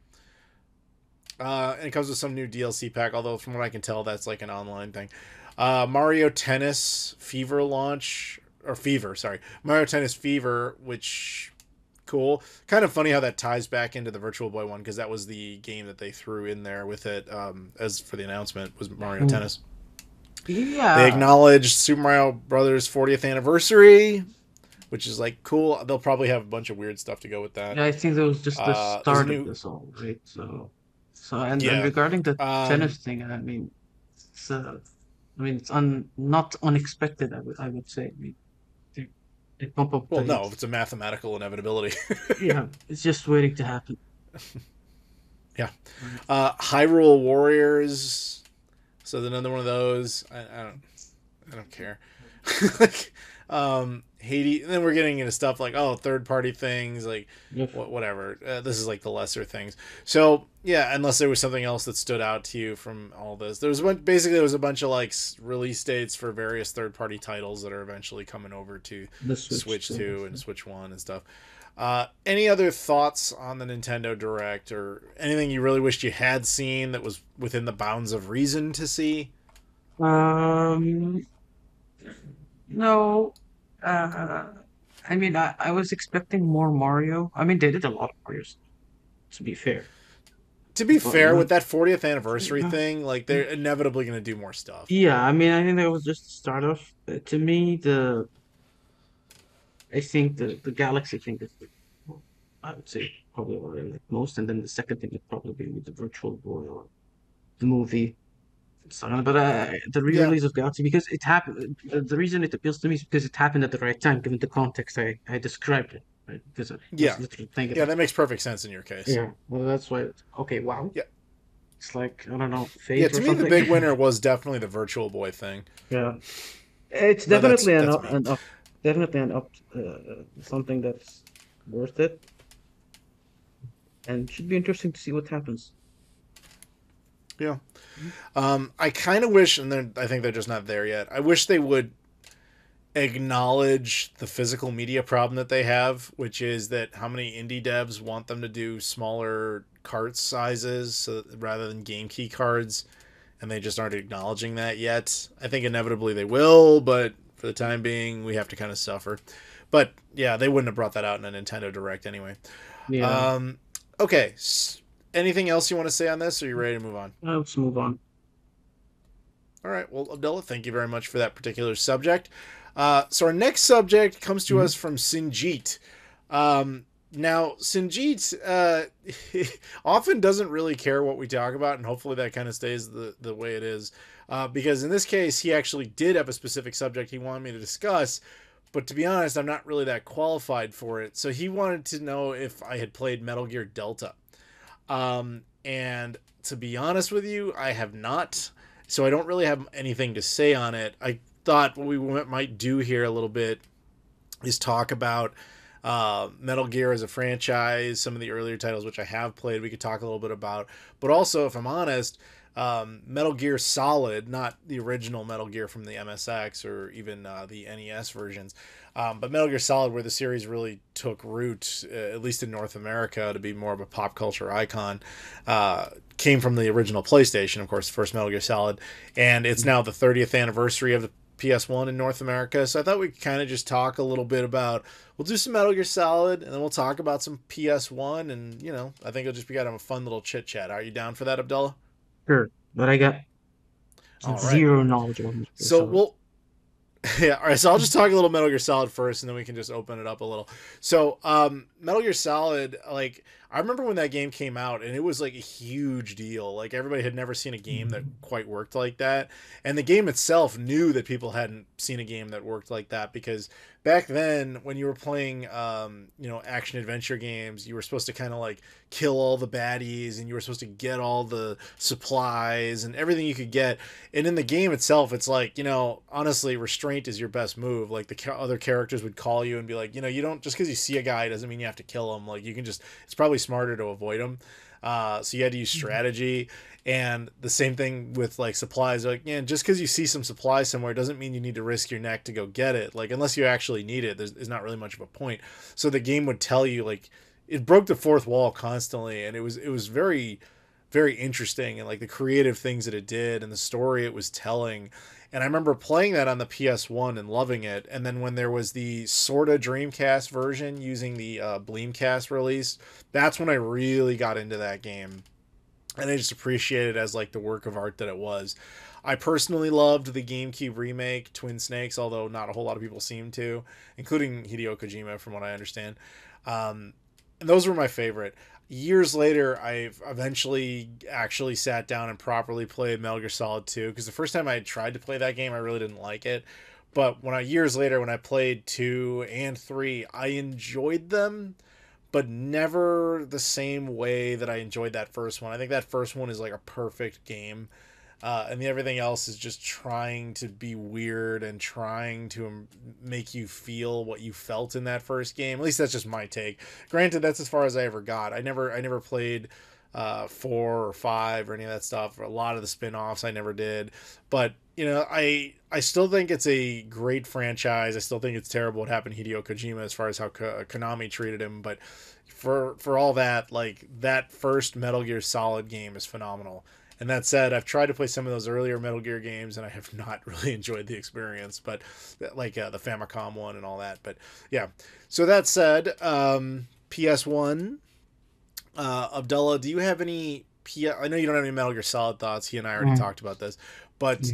And it comes with some new DLC pack, although from what I can tell, that's like an online thing. Mario Tennis Fever launch, or Fever, sorry. Mario Tennis Fever, which, cool. Kind of funny how that ties back into the Virtual Boy one, because that was the game that they threw in there with it as for the announcement, was Mario Mm. Tennis. They Yeah, acknowledged Super Mario Brothers 40th anniversary, which is like cool. They'll probably have a bunch of weird stuff to go with that. yeah, I think that was just the There's a start of new, this all, right? And yeah. regarding the Um, tennis thing, I mean, it's not unexpected. I would say. I mean, they, they pump up the well, no, hits. it's a mathematical inevitability. Yeah, it's just waiting to happen. Yeah. Right. Hyrule Warriors. So another one of those. I don't care. Like, Haiti. And then we're getting into stuff like, oh, third party things, like If whatever. This is like the lesser things. So yeah, unless there was something else that stood out to you from all this, basically there was a bunch of like release dates for various third party titles that are eventually coming over to the Switch Switch still 2 has and it. Switch 1 and stuff. Any other thoughts on the Nintendo Direct, or anything you really wished you had seen that was within the bounds of reason to see? Um, no. Uh, I mean, I was expecting more Mario. I mean, they did a lot of Mario's, to be fair. To be But fair, with that 40th anniversary uh, thing, like they're inevitably going to do more stuff. yeah, I mean, I think that was just the start of. To me, I think the Galaxy thing is, well, I would say probably what I like most, and then the second thing would probably be with the Virtual Boy or the movie. So, but the Yeah, re-release of Galaxy, because it happened. The reason it appeals to me is because it happened at the right time, given the context I described it. Right? Because I was yeah, literally thinking yeah. about That makes perfect sense in your it. case. Yeah, well, that's why. Okay, wow. Yeah, It's like I don't know, yeah. fate To or me, the something. big winner was definitely the Virtual Boy thing, Yeah, it's but definitely that's me. definitely an up, something that's worth it, and should be interesting to see what happens. Yeah. I kind of wish, and I think they're just not there yet. I wish they would acknowledge the physical media problem that they have, which is that how many indie devs want them to do smaller cart sizes rather than game key cards, and they just aren't acknowledging that yet. I think inevitably they will, but for the time being, we have to kind of suffer. But yeah, they wouldn't have brought that out in a Nintendo Direct anyway. Yeah, Um, okay. Anything else you want to say on this, or are you ready to move on? let's move on. All right. Well, Abdullah, thank you very much for that particular subject. So our next subject comes to Mhm. us from Sinjit. Now, Sinjit often doesn't really care what we talk about, and hopefully that kind of stays the way it is. Because in this case, he actually did have a specific subject he wanted me to discuss, but to be honest, I'm not really that qualified for it. So he wanted to know if I had played Metal Gear Delta. And to be honest with you, I have not. So I don't really have anything to say on it. thought what we might do here a little bit is talk about Metal Gear as a franchise, some of the earlier titles which I have played, we could talk a little bit about. But also, if I'm honest, Metal Gear Solid, not the original Metal Gear from the MSX or even the NES versions, but Metal Gear Solid, where the series really took root, at least in North America, to be more of a pop culture icon, came from the original PlayStation, of course, the first Metal Gear Solid, and it's now the 30th anniversary of the PS1 in North America. So I thought we could kind of just talk a little bit about, we'll do some Metal Gear Solid, and then we'll talk about some PS1, and, you know, I think it'll just be kind of a fun little chit chat. Are you down for that, Abdullah? Sure, but I got All right. zero knowledge of it. So we'll, yeah, all right. So I'll just talk a little Metal Gear Solid first, and then we can just open it up a little. So, Metal Gear Solid, like, I remember when that game came out, and it was like a huge deal. Like, everybody had never seen a game that quite worked like that, and the game itself knew that people hadn't seen a game that worked like that, because back then, when you were playing, you know, action adventure games, you were supposed to kind of like kill all the baddies, and you were supposed to get all the supplies and everything you could get. And in the game itself, it's like, you know, honestly, restraint is your best move. Like, the other characters would call you and be like, you know, you don't, just because you see a guy doesn't mean you have to kill him. Like, you can just, it's probably smarter to avoid him. So you had to use strategy. And the same thing with like supplies. Like, yeah, just because you see some supplies somewhere doesn't mean you need to risk your neck to go get it. Like, unless you actually need it, there's not really much of a point. So the game would tell you, like, it broke the fourth wall constantly, and it was very, very interesting, and like the creative things that it did and the story it was telling. And I remember playing that on the PS1 and loving it. And then when there was the sorta Dreamcast version using the Bleemcast release, that's when I really got into that game. And I just appreciate it as like the work of art that it was. I personally loved the GameCube remake, Twin Snakes, although not a whole lot of people seem to, including Hideo Kojima, from what I understand. And those were my favorite. Years later, I've eventually actually sat down and properly played Metal Gear Solid 2, because the first time I had tried to play that game, I really didn't like it. But years later, when I played 2 and 3, I enjoyed them, but never the same way that I enjoyed that first one. I think that first one is like a perfect game. And everything else is just trying to be weird and trying to make you feel what you felt in that first game. At least that's just my take. Granted, that's as far as I ever got. I never played 4 or 5 or any of that stuff. A lot of the spin-offs I never did. But, you know, I still think it's a great franchise. I still think it's terrible what happened to Hideo Kojima as far as how Konami treated him. But for all that, like, that first Metal Gear Solid game is phenomenal. And that said, I've tried to play some of those earlier Metal Gear games, and I have not really enjoyed the experience, but like the Famicom one and all that. But yeah, so that said, PS1, Abdullah, do you have any I know you don't have any Metal Gear Solid thoughts. He and I already talked about this, but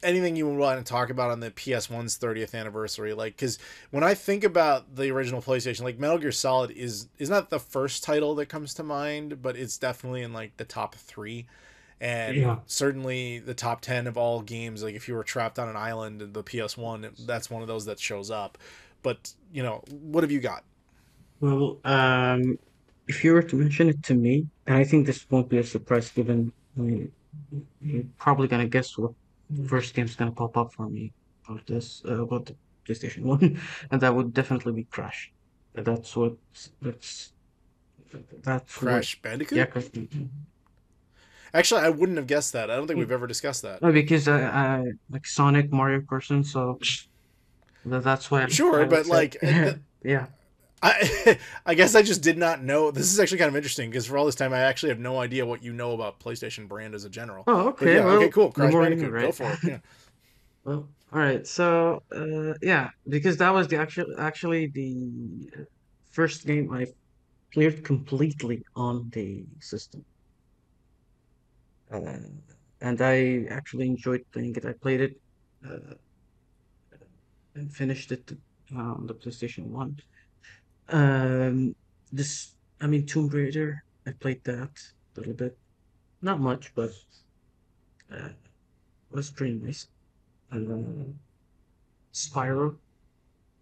anything you would want to talk about on the PS1's 30th anniversary? Like, because when I think about the original PlayStation, like, Metal Gear Solid is not the first title that comes to mind, but it's definitely in like the top 3. And certainly the top 10 of all games. Like, if you were trapped on an island in the PS1, that's one of those that shows up. But, you know, what have you got? Well, if you were to mention it to me, and I think this won't be a surprise given, I mean, you're probably gonna guess what first game's gonna pop up for me about this, about the PlayStation 1, and that would definitely be Crash. That's what, that's, that's what, Crash Bandicoot? yeah, Crash. Actually, I wouldn't have guessed that. I don't think we've ever discussed that. No, because I like Sonic Mario person, so that's why Sure, I would but say. like, Yeah. I guess I just did not know. This is actually kind of interesting, because for all this time, I actually have no idea what you know about PlayStation brand as a general. Oh, But okay. yeah, Well, okay, cool. the Crash more you Bandicoot, know, go right? for it. Yeah. Well, all right. So, yeah, because that was the actually the first game I cleared completely on the system. Uh, and I actually enjoyed playing it. I played it uh, and finished it on the PlayStation 1. Um, I mean, Tomb Raider, I played that a little bit. Not much, but it was pretty nice. And Spyro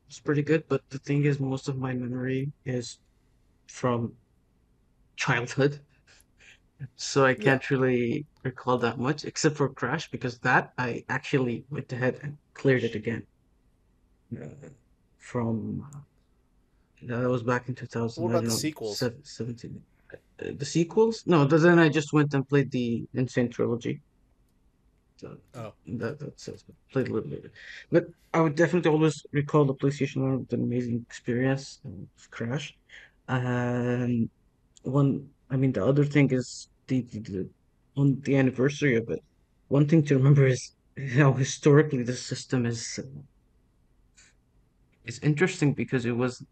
was pretty good, but the thing is, most of my memory is from childhood. So I Yeah. can't really recall that much, except for Crash, because that I actually went ahead and cleared it again uh, from that was back in What 2000, I about don't the know, sequels? 17. The sequels? No, then I just went and played the Insane Trilogy. So Oh, that's it. Played a little bit. But I would definitely always recall the PlayStation 1 with an amazing experience of Crash. And I mean, the other thing is on the anniversary of it. One thing to remember is how historically the system is interesting because it was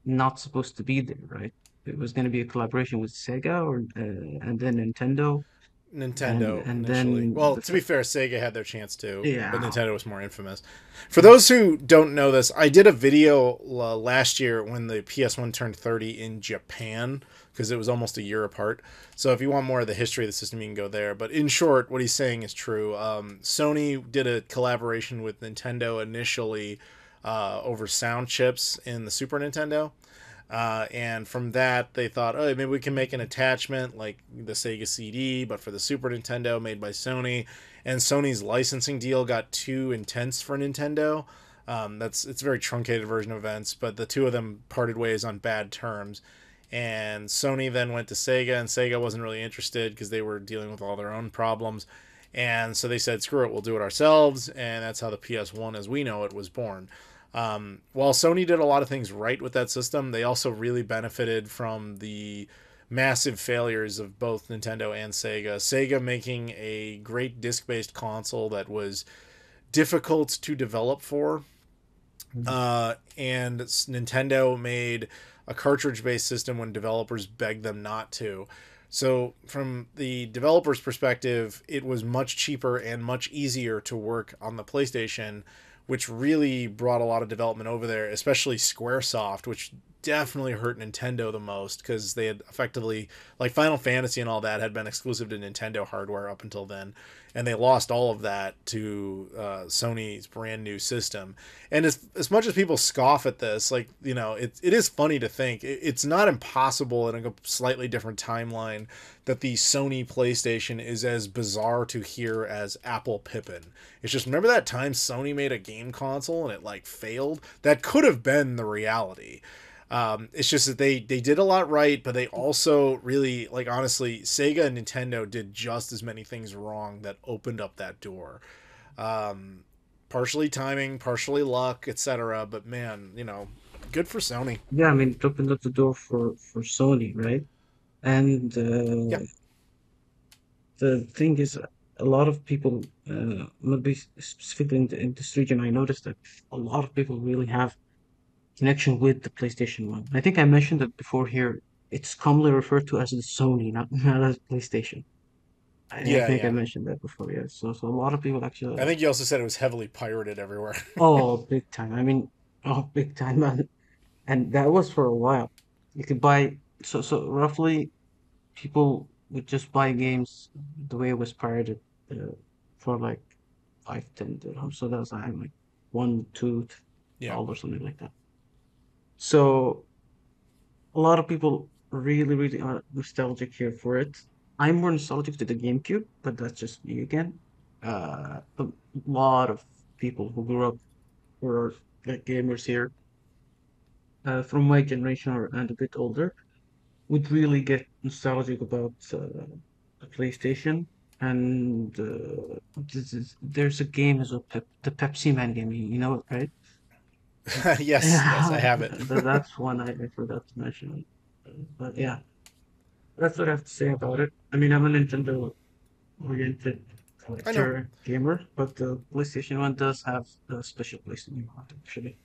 not supposed to be there, right? It was going to be a collaboration with Sega and then Nintendo Nintendo and initially. then Well, to be fair, Sega had their chance too, but yeah. Nintendo was more infamous. For those who don't know this, I did a video last year when the PS1 turned 30 in Japan because it was almost a year apart. So if you want more of the history of the system, you can go there. But in short, what he's saying is true. Sony did a collaboration with Nintendo initially over sound chips in the Super Nintendo. And from that, they thought, oh, maybe we can make an attachment like the Sega CD, but for the Super Nintendo, made by Sony. And Sony's licensing deal got too intense for Nintendo. It's a very truncated version of events, but the two of them parted ways on bad terms. And Sony then went to Sega, and Sega wasn't really interested because they were dealing with all their own problems. And so they said, screw it, we'll do it ourselves. And that's how the PS1 as we know it was born. While Sony did a lot of things right with that system, they also really benefited from the massive failures of both Nintendo and Sega. Sega making a great disc-based console that was difficult to develop for, and Nintendo made a cartridge-based system when developers begged them not to. So from the developer's perspective, it was much cheaper and much easier to work on the PlayStation, which really brought a lot of development over there, especially Squaresoft, which definitely hurt Nintendo the most because they had effectively, like Final Fantasy and all that, had been exclusive to Nintendo hardware up until then, and they lost all of that to Sony's brand new system. And as much as people scoff at this, like, you know, it is funny to think it's not impossible in a slightly different timeline that the Sony PlayStation is as bizarre to hear as Apple Pippin. It's just, remember that time Sony made a game console and it like failed? That could have been the reality. It's just that they did a lot right, but they also really, like, honestly, Sega and Nintendo did just as many things wrong that opened up that door. Partially timing, partially luck, etc. But man, you know, good for Sony. Yeah, I mean, it opened up the door for Sony, right? And Yeah. the thing is, a lot of people, maybe specifically in this region, I noticed that a lot of people really have connection with the PlayStation 1. I think I mentioned it before here. It's commonly referred to as the Sony, not as PlayStation. I Yeah, think I yeah. mentioned that before, yeah. So a lot of people I actually, think you also said it was heavily pirated everywhere. oh, big time. I mean, oh, big time, man. And that was for a while. You could buy, so roughly people would just buy games the way it was pirated uh, for like 5, 10 dirhams. So that was like one, two Yeah. dollars, something like that. So a lot of people really are nostalgic here for it. I'm more nostalgic to the GameCube, but that's just me again. A lot of people who grew up were like gamers here, from my generation and a bit older, would really get nostalgic about the PlayStation. And there's a game as well, the Pepsi Man game. You know it, right? Yes, I Yeah, have it. that's one I forgot to mention. But yeah, that's what I have to say about it. I mean, I'm a Nintendo-oriented I know. collector gamer, but the PlayStation 1 does have a special place in my heart, actually.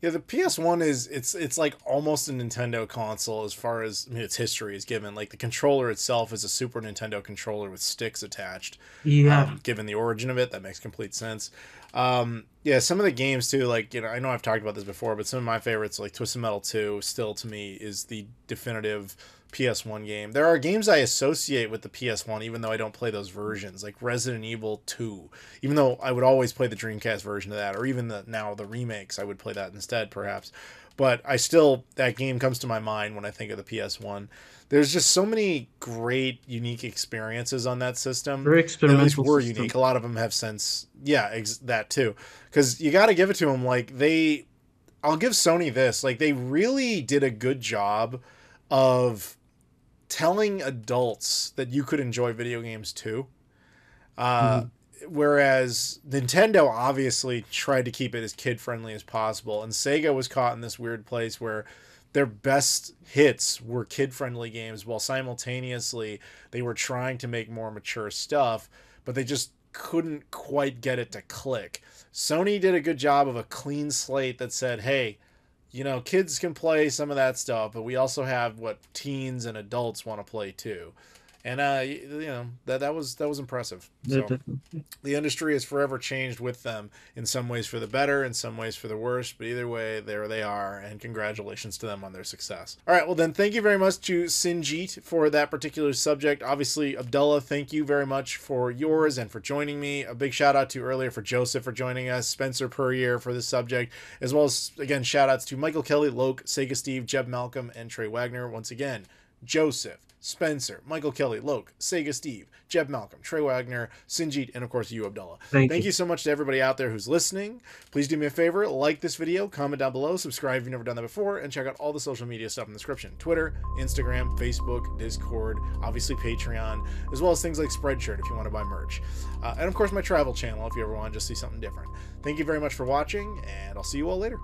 Yeah, the PS1 it's like almost a Nintendo console as far as, I mean, its history is given. Like the controller itself is a Super Nintendo controller with sticks attached. Yeah, Given the origin of it, that makes complete sense. Yeah, some of the games too, like, you know, I know I've talked about this before, but some of my favorites, like Twisted Metal 2, still to me is the definitive PS1 game. There are games I associate with the PS1, even though I don't play those versions, like Resident Evil 2. Even though I would always play the Dreamcast version of that, or even the remakes, I would play that instead, perhaps. but I still, that game comes to my mind when I think of the PS1. There's just so many great, unique experiences on that system. Very At experimental least were system. unique. A lot of them have since, that too. Because you got to give it to them. Like, I'll give Sony this. Like, they really did a good job of telling adults that you could enjoy video games too. Whereas Nintendo obviously tried to keep it as kid-friendly as possible, and Sega was caught in this weird place where their best hits were kid-friendly games, while simultaneously they were trying to make more mature stuff, but they just couldn't quite get it to click. Sony did a good job of a clean slate that said, hey, you know, kids can play some of that stuff, but we also have what teens and adults want to play too. And you know, that was impressive. So the industry has forever changed with them, in some ways for the better, in some ways for the worse, but either way, there they are, and congratulations to them on their success. All right, well then, thank you very much to Sinjeet for that particular subject. Obviously, Abdullah, thank you very much for yours and for joining me. A big shout out to earlier for Joseph for joining us, Spencer Puryear for this subject, as well as, again, shout outs to Michael Kelly, Loke, Sega Steve, Jeb Malcolm, and Trey Wagner. Once again, Joseph, Spencer, Michael Kelly, Loke, Sega Steve, Jeb Malcolm, Trey Wagner, Sinjeet, and of course you, Abdullah. Thank you so much to everybody out there who's listening. Please do me a favor, like this video, comment down below, subscribe if you've never done that before, and check out all the social media stuff in the description. Twitter, Instagram, Facebook, Discord, obviously Patreon, as well as things like Spreadshirt if you want to buy merch. And of course my travel channel if you ever want to just see something different. Thank you very much for watching, and I'll see you all later.